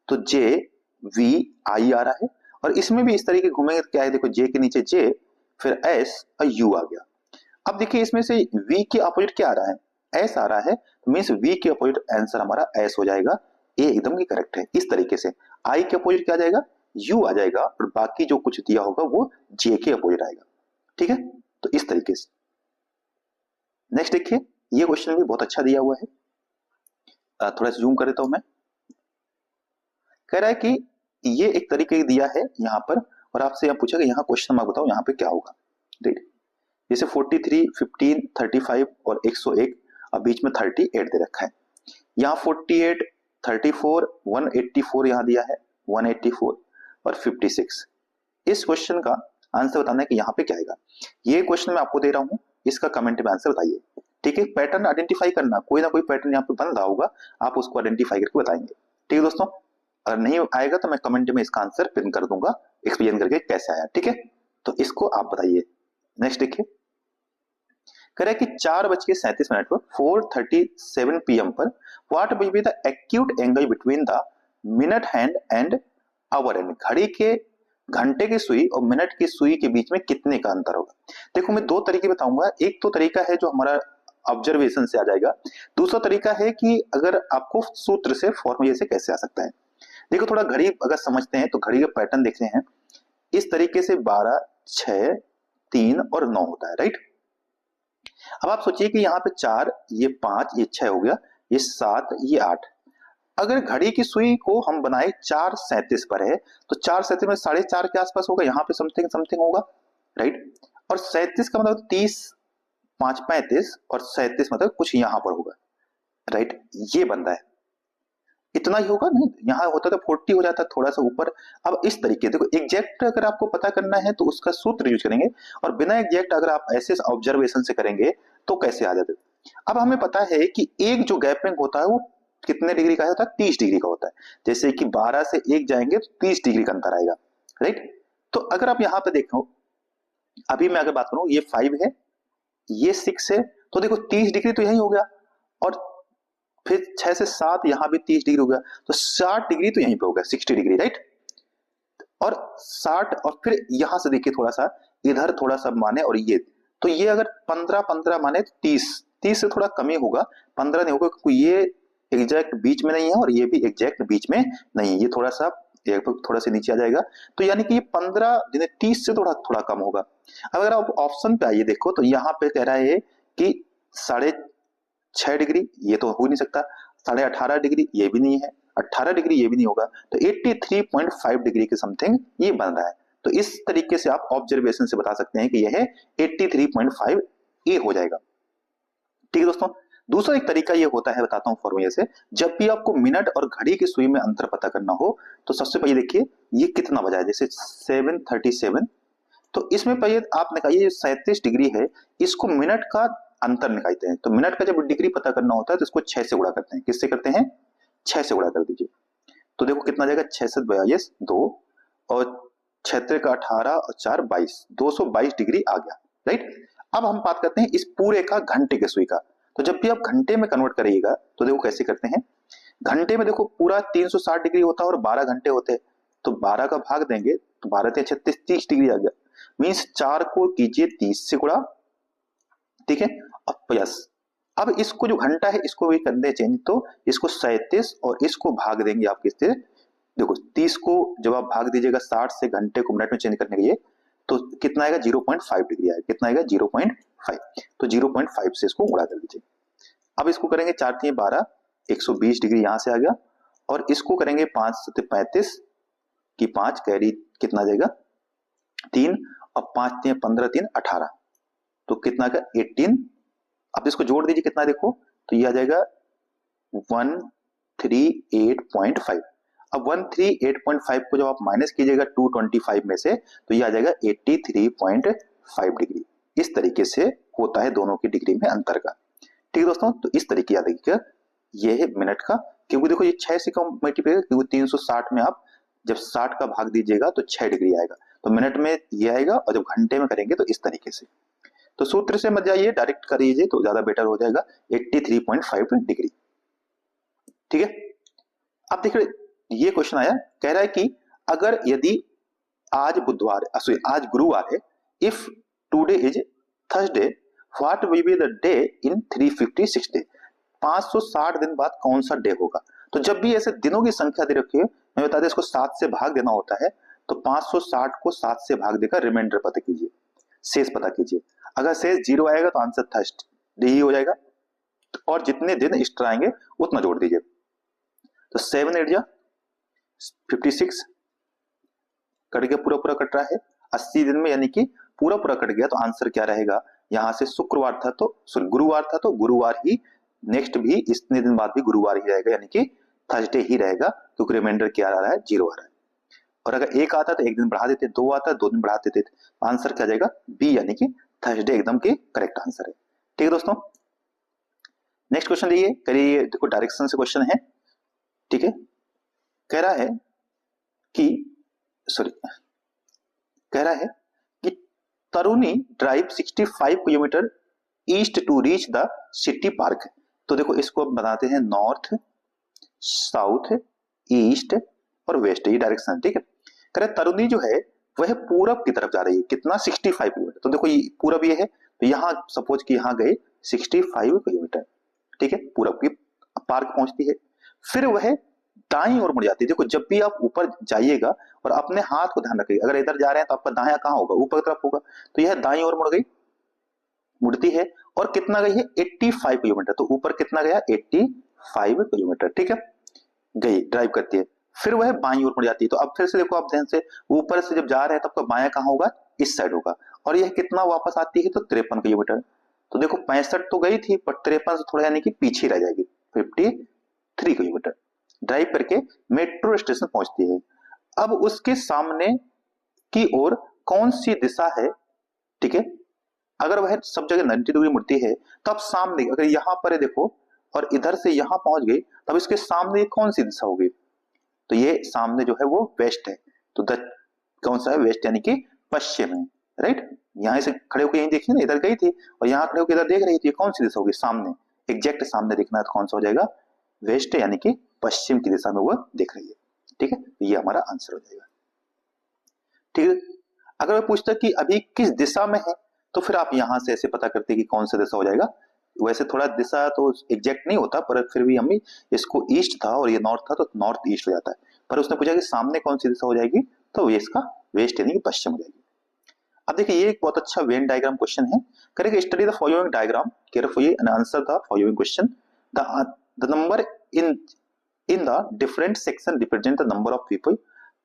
तो जे वी आई आ रहा है, और इसमें भी इस तरीके घूमेंगे तो क्या है, देखो जे के नीचे जे, फिर एस और यू आ गया। अब देखिए इसमें से v के अपोजिट क्या आ रहा है, s आ रहा है, तो मीन्स v के अपोजिट आंसर हमारा s हो जाएगा, ये एकदम ही करेक्ट है। इस तरीके से i के अपोजिट क्या आ जाएगा, u आ जाएगा, और बाकी जो कुछ दिया होगा वो j के अपोजिट आएगा, ठीक है। तो इस तरीके से नेक्स्ट देखिए, ये क्वेश्चन भी बहुत अच्छा दिया हुआ है, थोड़ा सा जूम कर देता हूं मैं। कह रहा है कि ये एक तरीके दिया है यहाँ पर, और आपसे यहाँ पूछेगा यहाँ क्वेश्चन मार्क बताओ यहाँ पे क्या होगा, राइट। जैसे 43, 15, 35 और 101, अब बीच में 38 दे रखा है, यहाँ 48, 34, 184 यहाँ दिया है, 184 और 56। इस क्वेश्चन का आंसर बताना है कि यहाँ पे क्या आएगा। ये क्वेश्चन मैं आपको दे रहा हूँ, इसका कमेंट में आंसर बताइए, ठीक है। पैटर्न आइडेंटिफाई करना, कोई ना कोई पैटर्न यहाँ पे बन रहा होगा, आप उसको आइडेंटिफाई करके बताएंगे, ठीक है दोस्तों। अगर नहीं आएगा तो मैं कमेंट में इसका आंसर पिन कर दूंगा, एक्सप्लेन करके कैसे आया, ठीक है। तो इसको आप बताइए। नेक्स्ट देखिए, कह रहा है कि 4:37 पर 4:37 PM पर what will be the acute angle between the minute hand and hour hand, घड़ी के घंटे की सुई और मिनट की सुई के बीच में कितने का अंतर होगा। देखो मैं दो तरीके बताऊंगा, एक तो तरीका है जो हमारा ऑब्जर्वेशन से आ जाएगा, दूसरा तरीका है कि अगर आपको सूत्र से फॉर्मूले से कैसे आ सकता है। देखो थोड़ा घड़ी अगर समझते हैं तो घड़ी का पैटर्न देखते हैं, इस तरीके से 12, 6, 3 और 9 होता है, राइट। अब आप सोचिए कि यहाँ पे 4, ये 5, ये 6 हो गया, ये 7, ये 8। अगर घड़ी की सुई को हम बनाए 4:37 पर है, तो 4:37 में 4:30 के आसपास होगा, यहाँ पे समथिंग समथिंग होगा, राइट। और 37 का मतलब 30, 5 35 और 37 मतलब कुछ यहाँ पर होगा, राइट। ये बनता है, इतना ही होगा, नहीं यहाँ होता तो 40 हो जाता थोड़ा सा ऊपर। अब इस तरीके देखो, एग्जैक्ट अगर आपको पता करना है तो उसका सूत्र यूज करेंगे, और बिना एग्जैक्ट अगर आप ऐसे ऑब्जर्वेशन से करेंगे तो कैसे आ जाते। अब हमें पता है कि एक जो गैपिंग होता है वो कितने डिग्री का होता है, 30 डिग्री का होता है। जैसे कि 12 से 1 जाएंगे तो 30 डिग्री का अंतर आएगा, राइट। तो अगर आप यहाँ पे देखो, अभी मैं अगर बात करूं, ये 5 है, ये 6 है, तो देखो 30 डिग्री तो यही हो गया, और फिर 6 से 7 यहां भी 30 डिग्री हो गया, तो 60 डिग्री तो यहीं पे हो गया, 60 डिग्री, राइट। और 60, और फिर यहां से देखिए थोड़ा सा इधर थोड़ा सा माने, और ये तो ये अगर 15 माने तो 30 से थोड़ा कम ही होगा, 15 नहीं होगा, क्योंकि ये एग्जैक्ट बीच में नहीं है और ये भी एग्जैक्ट बीच में नहीं है, ये थोड़ा सा थोड़ा सा नीचे आ जाएगा, तो यानी कि ये 15 30 से थोड़ा थोड़ा कम होगा। अब अगर आप ऑप्शन पे आइए देखो, तो यहाँ पे कह रहा है कि 6.5 डिग्री, ये तो हो नहीं सकता, 18.5 डिग्री ये भी नहीं है, 18 डिग्री ये भी नहीं होगा, तो 83.5 डिग्री के समथिंग ये बन रहा है। तो इस तरीके से आप ऑब्जर्वेशन से बता सकते हैं कि यह 83.5 ए हो जाएगा, ठीक है दोस्तों। दूसरा एक तरीका ये होता है, बताता हूं फॉर्मूले से, जब भी आपको मिनट और घड़ी की सुई में अंतर पता करना हो, तो सबसे पहले देखिए ये कितना बजा है, जैसे 7:37, तो इसमें पहले आप निकालिए 37 डिग्री है, इसको मिनट का अंतर निकालते हैं। तो मिनट का जब डिग्री पता करना होता है तो इसको 6 से गुणा करते हैं, किससे करते हैं, 6 से गुणा कर दीजिए, तो देखो कितना जाएगा, 6 से 42, 2 और 6 का 18 और 4 22, 222 डिग्री आ गया, राइट। अब हम बात करते हैं इस पूरे का घंटे के सुई का, तो जब भी आप घंटे में कन्वर्ट करिएगा तो देखो कैसे करते हैं। घंटे में देखो पूरा 360 डिग्री होता है और 12 घंटे होते हैं, तो 12 का भाग देंगे तो 12 से 36, 30 डिग्री आ गया, मीन्स 4 को कीजिए 30 से गुणा, ठीक है, और प्लस, अब इसको जो घंटा है इसको भी कर दे चेंज, तो इसको 37 और इसको भाग देंगे आप किससे, देखो 30 को जब आप भाग दीजिएगा 60 से घंटे को मिनट में चेंज करने के लिए, तो कितना आएगा, 0.5 डिग्री आएगा, कितना आएगा 0.5, तो 0.5 से इसको गुणा कर दीजिए। अब इसको करेंगे 4 3 12, 120 डिग्री यहां से आ गया, और इसको करेंगे 5 7 35 की 5 कैरी कितना जाएगा 3, और 5 3 15 3 18, तो कितना का 18। अब इसको जोड़ दीजिए कितना देखो, तो ये आ जाएगा 138.5। अब 138.5 को जब आप माइनस कीजिएगा 225 में से, तो ये आ जाएगा 83.5 डिग्री। इस तरीके से होता है दोनों की डिग्री में अंतर का, ठीक है दोस्तों। तो इस तरीके याद रखिएगा, ये है मिनट का, क्योंकि देखो ये 6 से कम मल्टीप्लाई, क्योंकि 360 में आप जब 60 का भाग दीजिएगा तो 6 डिग्री आएगा, तो मिनट में ये आएगा, और जब घंटे में करेंगे तो इस तरीके से। तो सूत्र से मत जाइए, डायरेक्ट करिए तो ज्यादा बेटर हो जाएगा, 83.5 डिग्री। ठीक है, अब देखिए ये क्वेश्चन आया, कह रहा है कि अगर यदि आज बुधवार, सॉरी आज गुरुवार है, if today is Thursday, what will be the day in 356 day, 560 दिन बाद कौन सा डे होगा। तो जब भी ऐसे दिनों की संख्या दे रखी है, मैं बता दें इसको 7 से भाग देना होता है, तो 560 को 7 से भाग देकर रिमाइंडर पता कीजिए, शेष पता कीजिए। अगर शेष 0 आएगा तो आंसर थर्सडे ही हो जाएगा, और जितने दिन एक्स्ट्रा आएंगे उतना जोड़ दीजिए। तो 7 8 56 कट गया, पूरा पूरा कट रहा है 80 दिन में, यानी कि पूरा पूरा कट गया। तो आंसर क्या रहेगा, यहां से शुक्रवार था तो सॉरी गुरुवार था तो गुरुवार ही, नेक्स्ट भी इतने दिन बाद भी गुरुवार ही रहेगा, यानी कि थर्सडे ही रहेगा, क्योंकि रिमाइंडर क्या आ रहा है, 0 आ रहा है। और अगर 1 आता तो 1 दिन बढ़ा देते, 2 आता 2 दिन बढ़ा देते, आंसर क्या जाएगा, बी, यानी कि थर्सडे एकदम के करेक्ट आंसर है। ठीक है दोस्तों, नेक्स्ट क्वेश्चन देखिए, करिए, देखो डायरेक्शन से क्वेश्चन है। ठीक है, कह रहा है कि Taruni drive 65 kilometre east to reach the city park. तो देखो इसको हम बनाते हैं नॉर्थ, साउथ, ईस्ट और वेस्ट, ये डायरेक्शन। ठीक है, कह रहे तरुणी जो है वह पूरब की तरफ जा रही है, कितना, 65 किलोमीटर। तो देखो ये पूरब ये है, तो यहाँ सपोज कि यहाँ गए 65 किलोमीटर। ठीक है, पूरब की पार्क पहुंचती है, फिर वह दाईं ओर मुड़ जाती है। देखो जब भी आप ऊपर जाइएगा और अपने हाथ को ध्यान रखिएगा, अगर इधर जा रहे हैं तो आपका दायां कहाँ होगा, ऊपर की तरफ होगा। तो यह दाईं ओर मुड़ गई, मुड़ती है, और कितना गई है, 85 किलोमीटर। तो ऊपर कितना गया, 85 किलोमीटर। ठीक है, गई, ड्राइव करती है, फिर वह बाईं ओर मुड़ जाती है। तो अब फिर से देखो आप ध्यान से, ऊपर से जब जा रहे हैं तो आपका बायां कहाँ होगा, इस साइड होगा, और यह कितना वापस आती है, तो 53 किलोमीटर। तो देखो 65 तो गई थी, पर 53 से थोड़ा यानी कि पीछे रह जाएगी, 53 किलोमीटर ड्राइव करके मेट्रो स्टेशन पहुंचती है। अब उसके सामने की ओर कौन सी दिशा है। ठीक है, अगर वह सब जगह 90 डिग्री मुड़ती है, तो अब सामने अगर यहां पर है देखो, और इधर से यहां पहुंच गई, तब इसके सामने कौन सी दिशा होगी, तो ये सामने जो है वो वेस्ट है। तो कौन सा है, वेस्ट, यानी कि पश्चिम है, राइट। यहां से खड़े होकर यहीं देखिए ना, इधर गई थी और यहां खड़े होकर इधर देख रही थी, कौन सी दिशा होगी, सामने, एग्जैक्ट सामने देखना है तो कौन सा हो जाएगा, वेस्ट है, यानी कि पश्चिम की दिशा में वो देख रही है। ठीक है, ये हमारा आंसर हो जाएगा। ठीक है, अगर मैं पूछता कि अभी किस दिशा में है, तो फिर आप यहां से ऐसे पता करते कि कौन सा दिशा हो जाएगा। वैसे थोड़ा दिशा तो एग्जैक्ट नहीं होता, पर फिर भी हम इसको ईस्ट था और ये नॉर्थ था तो नॉर्थ ईस्ट हो जाता है, पर उसने पूछा कि सामने कौन सी दिशा हो जाएगी, तो ये इसका वेस्ट यानी कि पश्चिम हो जाएगी। अब देखिए ये एक बहुत अच्छा वेन डायग्राम क्वेश्चन है, correct, study the following diagram carefully and answer the following question. The number in the different section represent the number of people,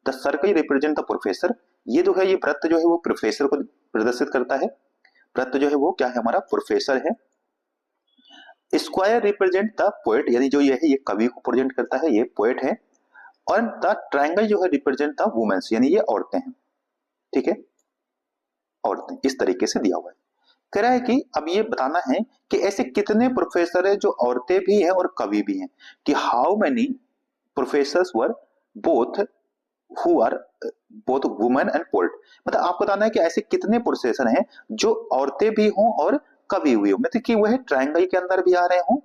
the circle represent the professor। ये जो है, ये वृत्त जो है वो प्रोफेसर को प्रदर्शित करता है, वृत्त जो है वो क्या है, हमारा प्रोफेसर है। स्क्वायर रिप्रेजेंट द पोएट, यानी जो ये है ये कवि को प्रेजेंट करता है, ये पोएट है। और द ट्रायंगल जो है रिप्रेजेंट द वुमेन्स, यानी ये औरतें हैं। ठीक है, औरतें, इस तरीके से दिया हुआ है। कह रहा है कि अब ये बताना है कि ऐसे कितने प्रोफेसर है जो औरतें भी हैं और कवि भी हैं, कि how many professors were both who are both women and poet. मतलब आपको बताना है कि ऐसे कितने प्रोफेसर हैं जो औरतें भी हों और कवि हुई हो, मतलब कि वह ट्रायंगल के अंदर भी आ रहे हों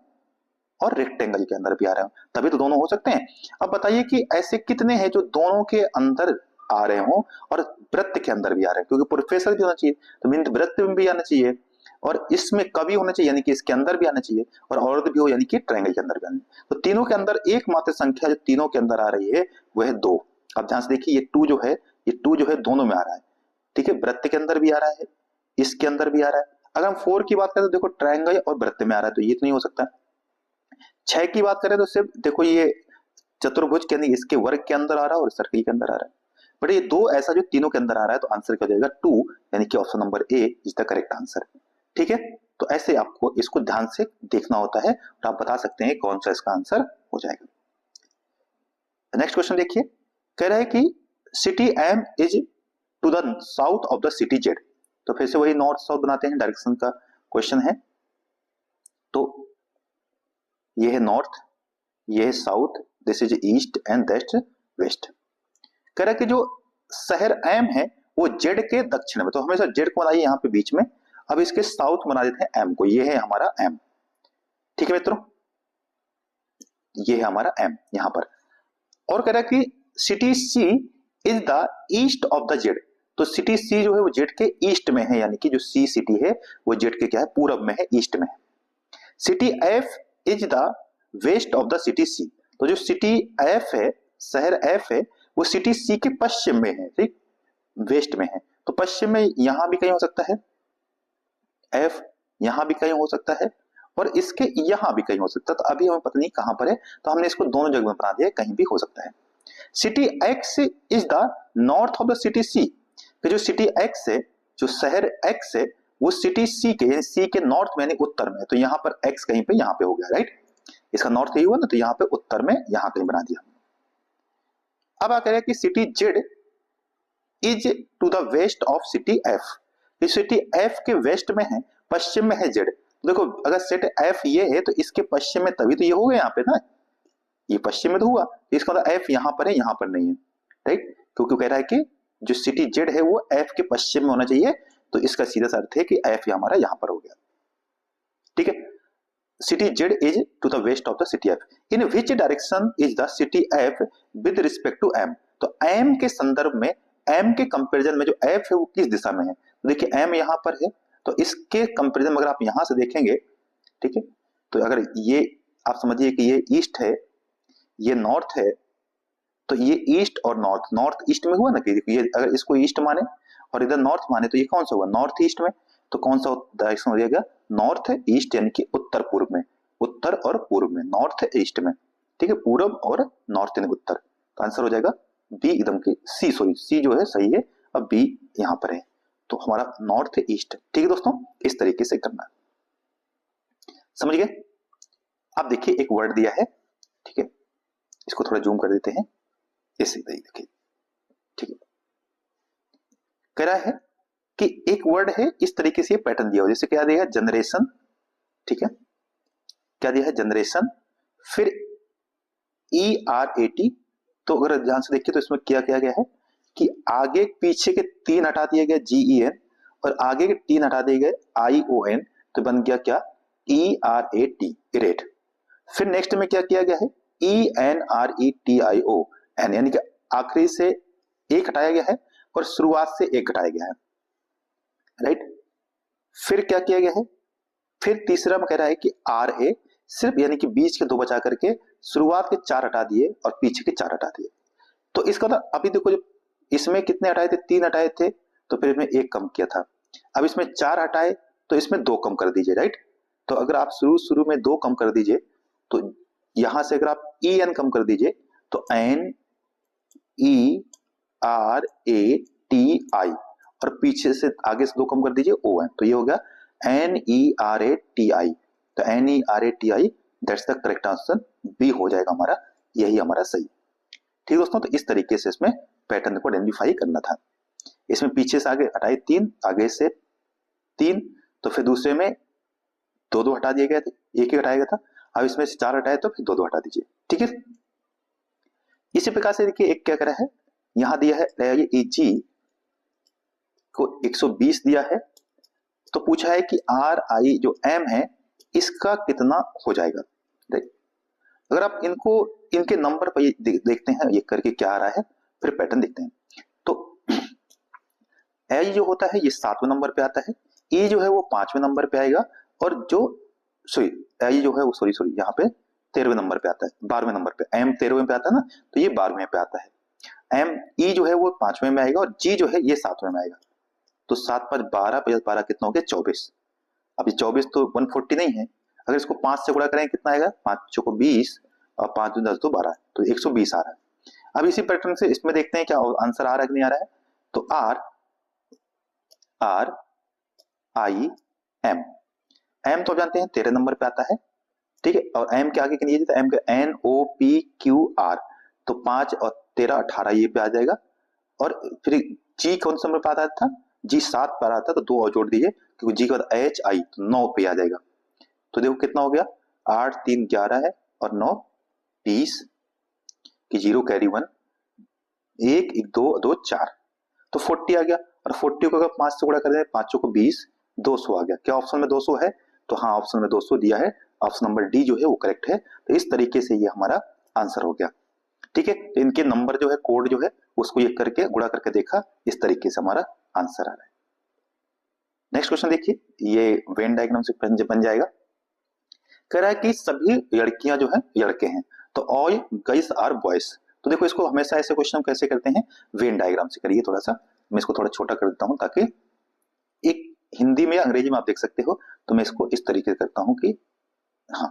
और रेक्टेंगल के अंदर भी आ रहे हो, तभी तो दोनों हो सकते हैं। अब बताइए कि ऐसे कितने हैं जो दोनों के अंदर आ रहे हों और वृत्त के अंदर भी आ रहे हैं, क्योंकि प्रोफेसर भी होना चाहिए तो मीन वृत्त में भी आना चाहिए, और इसमें कवि होना चाहिए यानी कि इसके अंदर भी आना चाहिए, और औरत भी हो यानी कि ट्रायंगल के अंदर भी आना चाहिए। तो तीनों के अंदर एकमात्र संख्या जो तीनों के अंदर आ रही है वह 2। अब ध्यान से देखिए, ये 2 जो है, ये 2 जो है दोनों में आ रहा है। ठीक है, वृत्त के अंदर भी आ रहा है, इसके अंदर भी आ रहा है। अगर हम 4 की बात करें तो देखो ट्रायंगल और वृत्त में आ रहा है, तो ये तो नहीं हो सकता। 6 की बात करें तो सिर्फ देखो ये चतुर्भुज के अंदर, इसके वर्ग के अंदर आ रहा है और सर्कल के अंदर आ रहा है, बट ये 2 ऐसा जो तीनों के अंदर आ रहा है, तो आंसर क्या हो जाएगा, 2, यानी कि option number A is the correct answer. ठीक है, तो ऐसे आपको इसको ध्यान से देखना होता है और आप बता सकते हैं कौन सा इसका आंसर हो जाएगा। नेक्स्ट क्वेश्चन देखिए, कह रहा है कि city M is to the south of the city Z. तो फिर से वही नॉर्थ साउथ बनाते हैं, डायरेक्शन का क्वेश्चन है। तो ये है नॉर्थ, ये है south, this is east and that west. कह रहा है कि जो शहर एम है वो जेड के दक्षिण में, तो हमेशा जेड को बनाइए यहाँ पे बीच में। अब इसके साउथ बना देते हैं एम को, ये है हमारा एम। ठीक है मित्रों, ये है हमारा एम यहां पर। और कह रहा है कि city C is the east of the Z, तो सिटी सी जो है वो जेड के ईस्ट में है, यानी कि जो सी सिटी है वो जेड के क्या है, पूरब में है, ईस्ट में है। City F is the west of the city C, तो जो सिटी एफ है, शहर एफ है, वो सिटी सी के पश्चिम में है, ठीक, वेस्ट में है। तो पश्चिम में यहां भी कहीं हो सकता है एफ, यहां भी कहीं हो सकता है, और इसके यहां भी कहीं हो सकता है। तो अभी हमें पता नहीं कहां पर है, तो हमने इसको दोनों जगह में बना दिया, कहीं भी हो सकता है। City X is the north of the city C, जो सिटी एक्स है, जो शहर एक्स है, वो सिटी सी के, सी के नॉर्थ में यानी उत्तर में है। तो यहां पर एक्स कहीं पे यहां पे हो गया, राइट, इसका नॉर्थ यही हुआ ना, तो यहां पे उत्तर में यहां कहीं बना दिया। अब आ कह कि city Z is to the west of city F, city F के वेस्ट में है, पश्चिम में है जेड। देखो अगर सेट एफ ये है तो इसके पश्चिम में, तभी तो ये हो गया यहाँ पे ना, ये पश्चिम में तो हुआ, इसका मतलब एफ यहाँ पर है, यहाँ पर नहीं है, राइट, क्योंकि कह रहा है कि जो सिटी जेड है वो एफ के पश्चिम में होना चाहिए, तो इसका सीधा सा अर्थ है कि एफ हमारा यहाँ पर हो गया। ठीक है, city Z is to the west of the city F, in which direction is the city F with respect to M, तो एम के संदर्भ में, एम के कंपेरिजन में जो एफ है वो किस दिशा में है। तो देखिए एम यहाँ पर है, तो इसके कंपेरिजन में अगर आप यहां से देखेंगे, ठीक है, तो अगर ये आप समझिए कि ये ईस्ट है, ये नॉर्थ है, तो ये ईस्ट और नॉर्थ, नॉर्थ ईस्ट में हुआ ना, कि ये अगर इसको ईस्ट माने और इधर नॉर्थ माने, तो ये कौन सा हुआ, नॉर्थ ईस्ट में। तो कौन सा डायरेक्शन हो जाएगा, नॉर्थ ईस्ट, यानी कि उत्तर पूर्व में, उत्तर और पूर्व में, नॉर्थ ईस्ट में। ठीक है, पूर्व और नॉर्थ यानी उत्तर, तो आंसर हो जाएगा बी एकदम की, सी, सॉरी सी जो है सही है, अब बी यहां पर है, तो हमारा नॉर्थ ईस्ट। ठीक है दोस्तों, इस तरीके से करना, समझ गए। अब देखिए एक वर्ड दिया है, ठीक है, इसको थोड़ा जूम कर देते हैं, इसे देखिए, ठीक है, कह रहा है कि एक वर्ड है, इस तरीके से पैटर्न दिया हो, जैसे क्या दिया है, जनरेशन, ठीक है, क्या दिया है, जनरेशन, फिर ERAT, तो अगर ध्यान से देखिए तो इसमें क्या किया गया है कि आगे पीछे के 3 हटा दिए गए GEN, और आगे के 3 हटा दिए गए ION, तो बन गया क्या, ERAT, इरेट। फिर नेक्स्ट में क्या किया गया है, ENRETION, यानी कि आखिरी से एक हटाया गया है और शुरुआत से एक हटाया गया है, राइट। फिर क्या किया गया है, फिर तीसरा में कह रहा है कि RA, सिर्फ यानी कि बीच के 2 बचा करके शुरुआत के 4 हटा दिए और पीछे के 4 हटा दिए। तो इसका मतलब अभी देखो, जब इसमें कितने हटाए थे, 3 हटाए थे, तो फिर इसमें 1 कम किया था, अब इसमें 4 हटाए तो इसमें 2 कम कर दीजिए, राइट। तो अगर आप शुरू में 2 कम कर दीजिए, तो यहां से अगर आप EN कम कर दीजिए, तो NERATI, और पीछे से आगे से 2 कम कर दीजिए ON, तो ये हो गया NERATI, तो NERATI, that's the correct answer, B हो जाएगा हमारा, यही हमारा सही। ठीक दोस्तों, तो इस तरीके से इसमें पैटर्न को आइडेंटिफाई करना था। इसमें पीछे से आगे हटाए 3, आगे से 3, तो फिर दूसरे में 2 हटा दिए गए थे, 1 ही हटाया गया था, अब इसमें से 4 हटाए तो फिर 2 हटा दीजिए। ठीक है, इसी प्रकार से देखिए एक क्या करा है, यहां दिया है ये जी को 120 दिया है, तो पूछा है कि RI जो M है इसका कितना हो जाएगा। अगर आप इनको इनके नंबर पर देखते हैं ये करके क्या आ रहा है, फिर पैटर्न देखते हैं। तो आई जो होता है ये 7वें नंबर पे आता है, ई जो है वो 5वें नंबर पे आएगा, और जो सॉरी आई जो है वो सॉरी यहाँ पे 13वें नंबर पे आता है, 12वें नंबर पे, एम 13वें पे आता है ना, तो ये 12वें पे आता है। एम ई जो है वो 5वें में आएगा, और जी जो है ये 7वें में आएगा। तो 7 5 12 5 12 कितना हो गया, 24। अभी 24 तो 140 नहीं है, अगर इसको 5 से गुणा करें कितना आएगा, 5 को 20 और 5 10 तो 12, तो 120 आ रहा है। अब इसी पैटर्न से इसमें देखते हैं क्या आंसर आ रहा है कि नहीं आ रहा है। तो RIM, एम तो जानते हैं 13 नंबर पे आता है, ठीक है, और एम के आगे कीजिए तो एम का NOPQR, तो 5 और 13 18 ये पे आ जाएगा। और फिर जी कौन सा नंबर पे आता था, जी 7 पे आ रहा था, तो 2 और जोड़ दीजिए, क्योंकि जी का HI तो 9 पे आ जाएगा। तो देखो कितना हो गया, 8 3 11 है और 9 20 की 0 कैरी 1, 1 2 2 4, तो 40 आ गया, और 40 को अगर 5 से गुणा कर दें, 5 को 20, 200 आ गया। क्या ऑप्शन में 200 है? तो हाँ, ऑप्शन में 200 दिया है, ऑप्शन नंबर डी जो है वो करेक्ट है। तो इस तरीके से ये हमारा आंसर हो गया। ठीक है, तो इनके नंबर जो है, कोड जो है, उसको ये करके गुणा करके देखा, इस तरीके से हमारा आंसर आ रहा है। नेक्स्ट क्वेश्चन देखिए, ये वेन डायग्राम से बन जाएगा। कह रहा है कि सभी लड़कियां जो है लड़के हैं, तो ऑल गर्ल्स आर बॉयज। तो देखो, इसको हमेशा ऐसे क्वेश्चन हम कैसे करते हैं, वेन डायग्राम से करिए। थोड़ा सा मैं इसको थोड़ा छोटा कर देता हूं, ताकि एक हिंदी में अंग्रेजी में आप देख सकते हो। तो मैं इसको इस तरीके से करता हूं कि हाँ,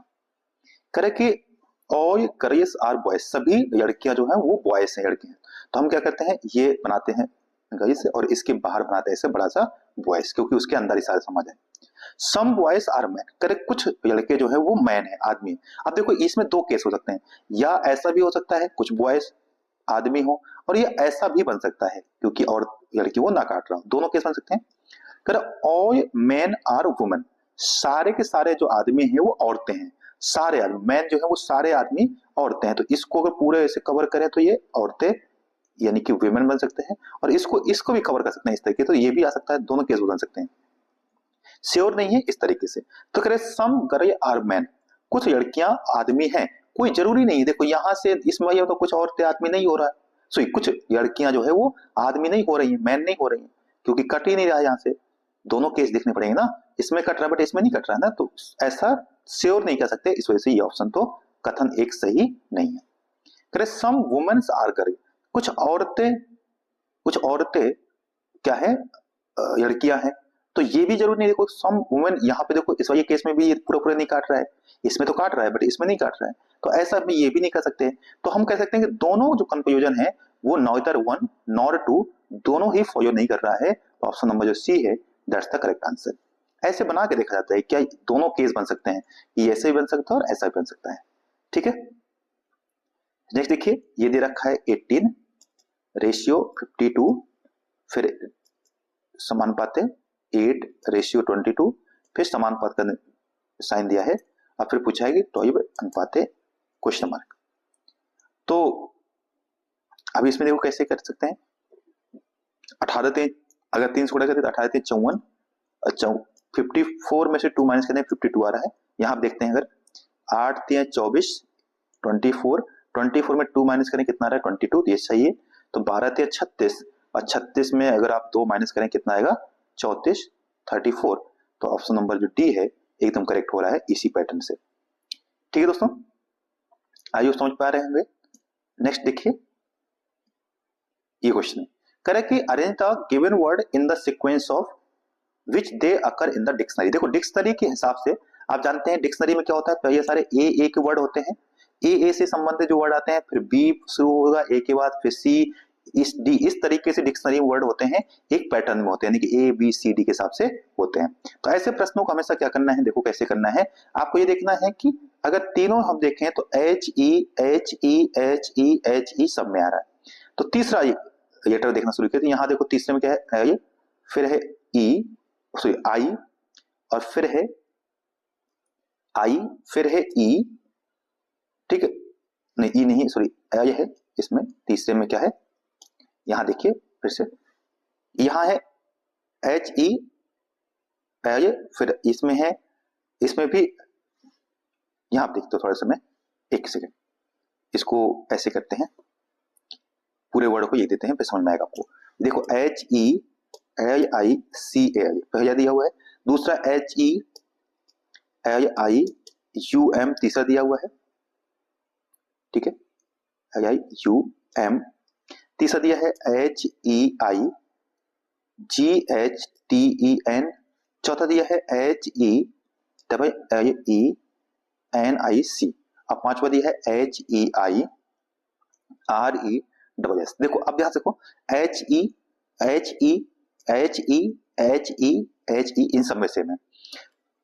कह रहा है कि ऑल गर्ल्स आर बॉयज, सभी लड़कियां जो है वो बॉयज हैं, लड़के हैं। तो हम क्या करते हैं, ये बनाते हैं गर्ल्स, और इसके बाहर बनाते हैं ऐसे बड़ा सा बॉयज, क्योंकि उसके अंदर ही सारे समझ है। Some boys are man, correct, कुछ लड़के जो है वो मैन है, आदमी है। अब देखो, इसमें दो केस हो सकते हैं, या ऐसा भी हो सकता है कुछ बॉयज आदमी हो, और ये ऐसा भी बन सकता है क्योंकि और लड़की वो ना काट रहा हो, दोनों केस बन सकते हैं। कर ऑल मैन आर वुमेन, सारे के सारे जो आदमी हैं वो औरतें हैं, सारे आदमी, मैन जो है वो सारे आदमी औरतें हैं। तो इसको अगर पूरे ऐसे कवर करें तो ये औरतें यानी कि वुमेन बन सकते हैं, और इसको भी कवर कर सकते हैं इस तरीके, तो ये भी आ सकता है, दोनों केस बन सकते हैं। श्योर नहीं है इस तरीके से। तो कह रहे सम गर्ल आर मैन, कुछ लड़कियां आदमी हैं, कोई जरूरी नहीं है। देखो यहां से इसमें ये तो कुछ औरतें आदमी नहीं हो रहा है, सो कुछ लड़कियां जो है वो आदमी नहीं हो रही है, मैन नहीं हो रही है, क्योंकि कट ही नहीं रहा है। यहाँ से दोनों केस देखने पड़ेंगे ना, इसमें कट रहा है बट इसमें नहीं कट रहा है ना, तो ऐसा श्योर नहीं कह सकते। इस वजह से ये ऑप्शन तो कथन एक सही नहीं है। कह रहे सम वुमेन्स आर गर्ल, कुछ औरतें क्या है, लड़कियां हैं। तो ये भी जरूर नहीं, देखो सम वुमेन, यहाँ पे देखो इस वाले केस में भी ये पूरा पूरा नहीं काट रहा है, इसमें तो काट रहा है बट इसमें नहीं काट रहा है, तो ऐसा भी ये भी नहीं कर सकते। तो हम कह सकते हैं कि दोनों जो कंफ्यूजन है वो नॉइदर वन नॉर टू, दोनों ही फॉलो नहीं कर रहा है। तो ऑप्शन नंबर जो सी है, दैट्स द करेक्ट आंसर। ऐसे बना के देखा जाता है क्या दोनों केस बन सकते हैं, ये ऐसे भी बन सकता है और ऐसा भी बन सकता है। ठीक है, नेक्स्ट देखिए, ये दे रखा है 18 रेशियो 52, फिर समानुपात 8 रेशियो 22, फिर समानुपात का साइन दिया है, और फिर पूछा है कि 12 अनुपात क्वेश्चन मार्क। तो अभी इसमें देखो कैसे कर सकते हैं, 18 थे, अगर 3 से गुणा करें तो 18 थे 54, 54 में से 2 माइनस करें 52 आ रहा है। यहाँ आप देखते हैं, अगर 8 थे 24, 24 में 2 माइनस करें कितना आ रहा है 22, तो ये सही है। तो 12 थे 36, और 36 में अगर आप 2 माइनस करें कितना आएगा 34, 34। तो ऑप्शन नंबर जो डी है एकदम करेक्ट हो रहा है इसी पैटर्न से। ठीक है दोस्तों, आइए समझ पा रहे होंगे। नेक्स्ट देखिए, ये क्वेश्चन है, कह कि arrange the given word in the sequence of which they occur in the dictionary. देखो डिक्शनरी के हिसाब से आप जानते हैं डिक्शनरी में क्या होता है, पहले सारे ए के वर्ड होते हैं, ए से संबंधित जो वर्ड आते हैं, फिर बी शुरू होगा ए के बाद, फिर सी, इस डी, इस तरीके से डिक्शनरी वर्ड होते हैं, एक पैटर्न में होते हैं, यानी कि ए बी सी डी के हिसाब से होते हैं। तो ऐसे प्रश्नों को हमेशा क्या करना है, देखो कैसे करना है, आपको ये देखना है कि अगर तीनों हम देखें तो H E H E H E H ई सब में आ रहा है। तो तीसरा लेटर देखना शुरू किया, तो यहाँ देखो तीसरे में क्या है, ये फिर है ई, सॉरी आई, और फिर है आई, फिर है ई, ठीक है, नहीं ई नहीं, सॉरी आई है इसमें, तीसरे में क्या है, यहां देखिए फिर से, यहां है एच ई, फिर इसमें है, इसमें भी, यहां आप देखते हो थोड़ा सा, मैं एक सेकेंड इसको ऐसे करते हैं, पूरे वर्ड को ये देते हैं, फिर समझ में आएगा आपको। देखो एच ई एल आई सी ए आई पहला दिया हुआ है, दूसरा H E L I U M तीसरा दिया हुआ है, ठीक है, एल आई यू एम, तीसरा दिया है H E I G H T E N, चौथा दिया है H E double L E N I C, अब पांचवा दिया है H E I R E double S. देखो अब यहां देखो H E H E H E H E H E, इन सब में सेम है।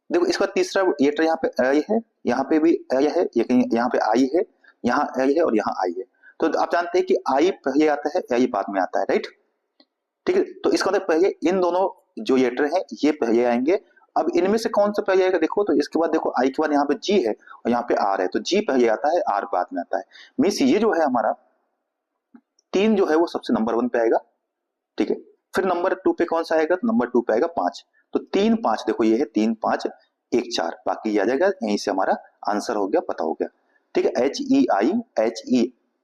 देखो इसका तीसरा लेटर यहाँ पे आई है, यहाँ पे भी आई है, यहाँ पे आई है, यहाँ आई है और यहाँ आई है। तो आप जानते हैं कि आई पहले आता है, आई बाद में आता है, राइट, ठीक है। तो इसका मतलब पहले इन दोनों जो लेटर हैं ये पहले आएंगे। अब इनमें से कौन सा पहले आएगा, देखो तो इसके बाद देखो आई के बाद यहाँ पे जी है और यहाँ पे आर है, तो जी पहले आता है, आर बाद में आता है। मीन्स ये जो है हमारा 3 जो है वो सबसे नंबर 1 पे आएगा, ठीक है। फिर नंबर 2 पे कौन सा आएगा, तो नंबर 2 पे आएगा 5। तो 3 5 देखो ये है 3 5 1 4, बाकी आ जाएगा, यहीं से हमारा आंसर हो गया, पता हो गया। ठीक है,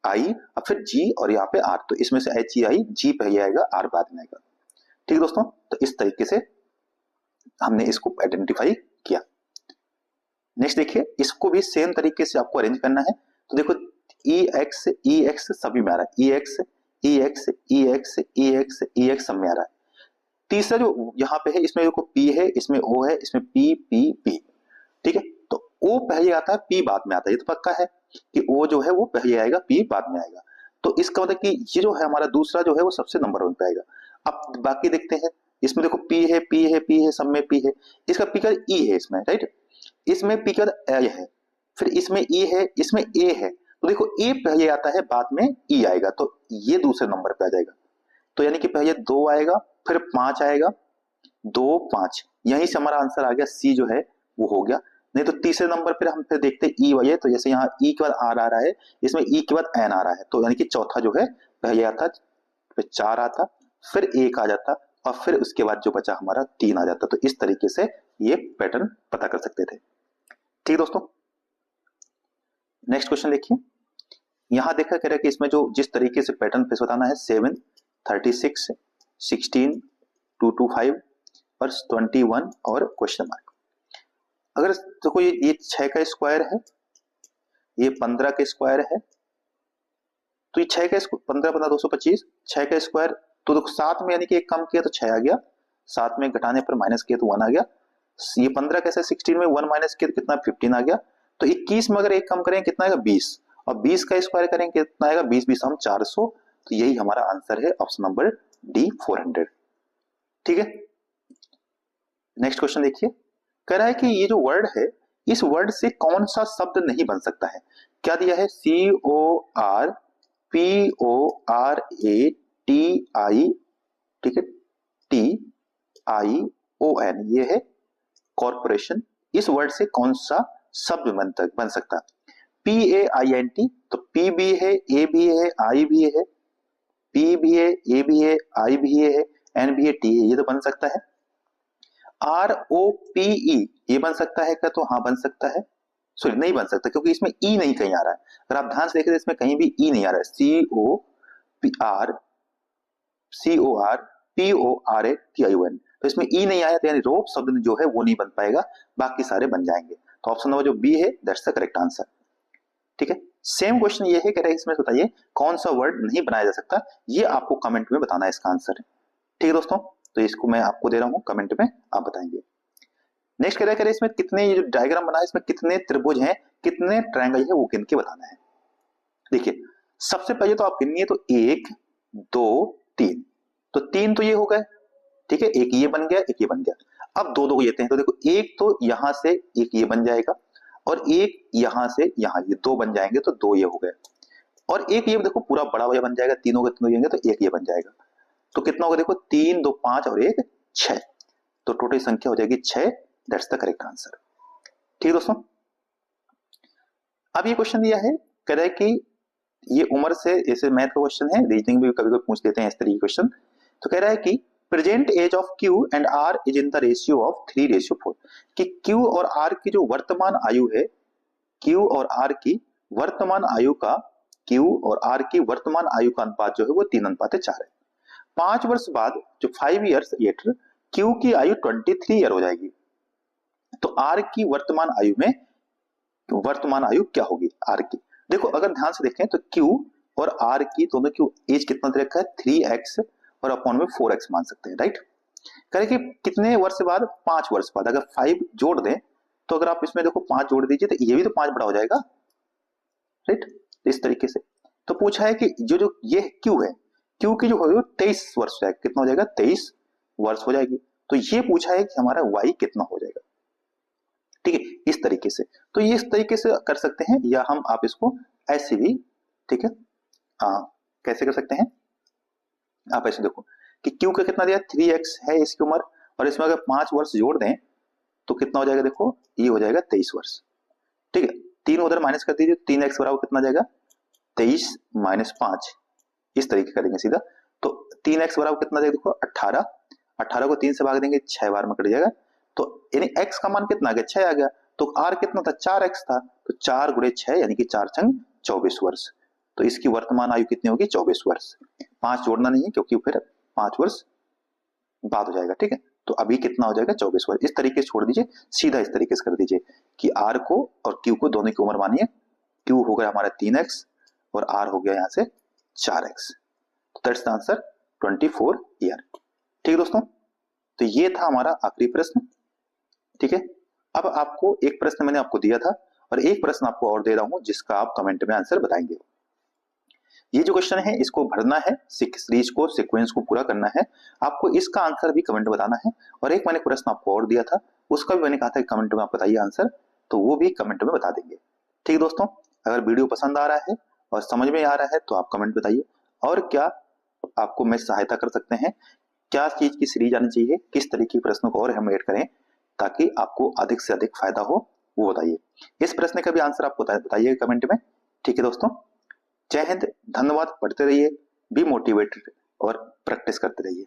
HEI अब फिर G और यहाँ पे R, तो इसमें से HEI G पहले आएगा, R बाद में आएगा। ठीक है दोस्तों, तो इस तरीके से हमने इसको आइडेंटिफाई किया। नेक्स्ट देखिए, इसको भी सेम तरीके से आपको अरेंज करना है। तो देखो EX सभी में आ रहा है, EX सब में आ रहा है। तीसरा जो यहाँ पे है, इसमें देखो P है, इसमें O है, इसमें P। ठीक है, तो O पहले आता है, P बाद में आता है, ये तो पक्का है कि O जो है वो पहले आएगा, P बाद में आएगा। तो इसका मतलब कि ये जो है हमारा दूसरा जो है वो सबसे नंबर 1 पे आएगा। अब बाकी देखते हैं, इसमें देखो P है, सब में P है, इसका P का E है इसमें, राइट, इसमें P का A है, फिर इसमें E है, इसमें A है, तो देखो A पहले आता है, बाद में E आएगा, तो ये दूसरे नंबर पे आ जाएगा। तो यानी कि पहले 2 आएगा, फिर 5 आएगा, 2 5, यहीं से हमारा आंसर आ गया, C जो है वो हो गया। नहीं तो तीसरे नंबर पर हम फिर देखते E वही है, तो जैसे यहाँ E के बाद R आ रहा है, इसमें E के बाद N आ रहा है, तो यानी कि चौथा जो है पहले आता, फिर 4 आता, फिर 1 आ जाता, और फिर उसके बाद जो बचा हमारा 3 आ जाता। तो इस तरीके से ये पैटर्न पता कर सकते थे। ठीक दोस्तों, नेक्स्ट क्वेश्चन देखिए, यहां देखा कह रहा है कि इसमें जो जिस तरीके से पैटर्न फेस बताना है, 7 36 16 225 और 21 और क्वेश्चन मार्क। अगर देखो ये 6 का स्क्वायर है, ये 15 का स्क्वायर है, तो ये 6 का 15 15 225, 6 का स्क्वायर, तो देखो 7 में यानी कि एक कम किया तो 6 आ गया, 7 में घटाने पर माइनस किया तो 1 आ गया। ये 15 कैसे, 16 में 1 माइनस किया तो कितना, 15 आ गया। तो 21 में अगर एक कम करें कितना आएगा, 20, और 20 का स्क्वायर करें कितना आएगा, 20 20 हम 400। तो यही हमारा आंसर है, ऑप्शन नंबर डी 400। ठीक है, नेक्स्ट क्वेश्चन देखिए, कह रहा है कि ये जो वर्ड है, इस वर्ड से कौन सा शब्द नहीं बन सकता है। क्या दिया है, CORPORATI, ठीक है, TION, ये है कॉर्पोरेशन। इस वर्ड से कौन सा शब्द बन सकता है, PAINT, तो P भी है, A भी है, I भी है, P भी है, A भी है, I भी है, N भी है, T है, ये तो बन सकता है। ROPE ये बन सकता है क्या, तो हाँ बन सकता है, सॉरी नहीं बन सकता, क्योंकि इसमें E नहीं कहीं आ रहा है। अगर आप ध्यान से देखें तो इसमें कहीं भी E नहीं आ रहा है, CORPORATION, तो इसमें E नहीं आया, तो यानी रोप शब्द जो है वो नहीं बन पाएगा, बाकी सारे बन जाएंगे। तो ऑप्शन नंबर जो बी है, दैट्स द करेक्ट आंसर। ठीक है, सेम क्वेश्चन ये है, कह रहे हैं इसमें बताइए कौन सा वर्ड नहीं बनाया जा सकता, ये आपको कमेंट में बताना है इसका आंसर। ठीक है दोस्तों, तो इसको मैं आपको दे रहा हूं, कमेंट में आप बताएंगे। नेक्स्ट कह रहा है इसमें कितने, ये जो डायग्राम बना है इसमें कितने त्रिभुज हैं, कितने ट्रायंगल है, वो गिन के बताना है। देखिए सबसे पहले तो आप गिनिए, तो 1 2 3, तो 3 तो ये हो गए, ठीक है, एक ये बन गया, एक ये बन गया। अब दो दो को लेते हैं, तो देखो एक तो यहां से एक ये बन जाएगा, और एक यहां से यहां, ये 2 बन जाएंगे, तो 2 ये हो गए, और एक ये देखो पूरा बड़ा वाला बन जाएगा, तीनों के तीनों जाएंगे, तो एक ये बन जाएगा। तो कितना होगा, देखो 3 2 5 और 1 6, तो टोटल संख्या हो जाएगी 6, दैट्स द करेक्ट आंसर। ठीक है दोस्तों, अब ये क्वेश्चन दिया है, कह रहा है कि ये उम्र से, जैसे मैथ का क्वेश्चन है, रीजनिंग में भी कभी कभी पूछ लेते हैं इस तरीके क्वेश्चन। तो कह रहा है कि present age of Q and R is in the ratio of 3:4, कि Q और R की जो वर्तमान आयु है, Q और R की वर्तमान आयु का, Q और R की वर्तमान आयु का अनुपात जो है वो 3:4 है। 5 वर्ष बाद, जो 5 ईयर्स लेटर, Q की आयु 23 ईयर हो जाएगी, तो R की वर्तमान आयु में, वर्तमान आयु क्या होगी R की। देखो अगर ध्यान से देखें तो Q और R की दोनों की एज कितना दे रखा है, 3x और अपॉन में 4x मान सकते हैं, राइट। करें कि कितने वर्ष बाद, 5 वर्ष बाद, अगर 5 जोड़ दें, तो अगर आप इसमें देखो 5 जोड़ दीजिए, तो ये भी तो 5 बड़ा हो जाएगा, राइट, इस तरीके से। तो पूछा है कि जो जो ये Q है, Q की जो होगी 23 वर्ष हो जाएगा, कितना हो जाएगा, 23 वर्ष हो जाएगी। तो ये पूछा है कि हमारा Y कितना हो जाएगा, ठीक है, इस तरीके से। तो ये इस तरीके से कर सकते हैं, या हम आप इसको ऐसे भी, ठीक है, कैसे कर सकते हैं, आप ऐसे देखो कि Q का कितना दिया, 3x है इसकी उम्र, और इसमें अगर 5 वर्ष जोड़ दें तो कितना हो जाएगा, देखो ये हो जाएगा 23 वर्ष, ठीक है। 3 उधर माइनस कर दीजिए, 3x बराबर कितना जाएगा, 23 - 5, इस तरीके करेंगे सीधा। तो 3x बराबर कितना जाएगा, देखो 18, 18 को 3 से भाग देंगे 6 बार में कट जाएगा, तो यानी x का मान कितना आ गया, 6 आ गया। तो r कितना था, 4x था, तो 4 गुणे 6 यानी कि 4 छंग 24 वर्ष। तो इसकी वर्तमान आयु कितनी होगी, 24 वर्ष। 5 जोड़ना नहीं है क्योंकि फिर 5 वर्ष बाद हो जाएगा, ठीक है। तो अभी कितना हो जाएगा, 24 वर्ष। इस तरीके से छोड़ दीजिए, सीधा इस तरीके से कर दीजिए कि r को और q को दोनों की उम्र मानिए। q हो गया हमारा 3x और r हो गया यहाँ से 4x। तो दैट्स द आंसर 24 ईयर। ठीक है दोस्तों, तो ये था हमारा आखिरी प्रश्न, ठीक है। अब आपको एक प्रश्न मैंने आपको दिया था और एक प्रश्न आपको और दे रहा हूं जिसका आप कमेंट में आंसर बताएंगे। ये जो क्वेश्चन है इसको भरना है, सीरीज को, सीक्वेंस को पूरा करना है। आपको इसका आंसर भी कमेंट बताना है। और एक मैंने प्रश्न आपको और दिया था, उसका भी मैंने कहा था कि कमेंट में आप बताइए आंसर, तो वो भी कमेंट में बता देंगे। ठीक है दोस्तों, अगर वीडियो पसंद आ रहा है और समझ में आ रहा है तो आप कमेंट बताइए। और क्या आपको मैं सहायता कर सकते हैं, क्या चीज की सीरीज आनी चाहिए, किस तरीके के प्रश्नों को और हम ऐड करें ताकि आपको अधिक से अधिक फायदा हो, वो बताइए। इस प्रश्न का भी आंसर आप बताइए कमेंट में। ठीक है दोस्तों, जय हिंद, धन्यवाद। पढ़ते रहिए, बी मोटिवेटेड और प्रैक्टिस करते रहिए।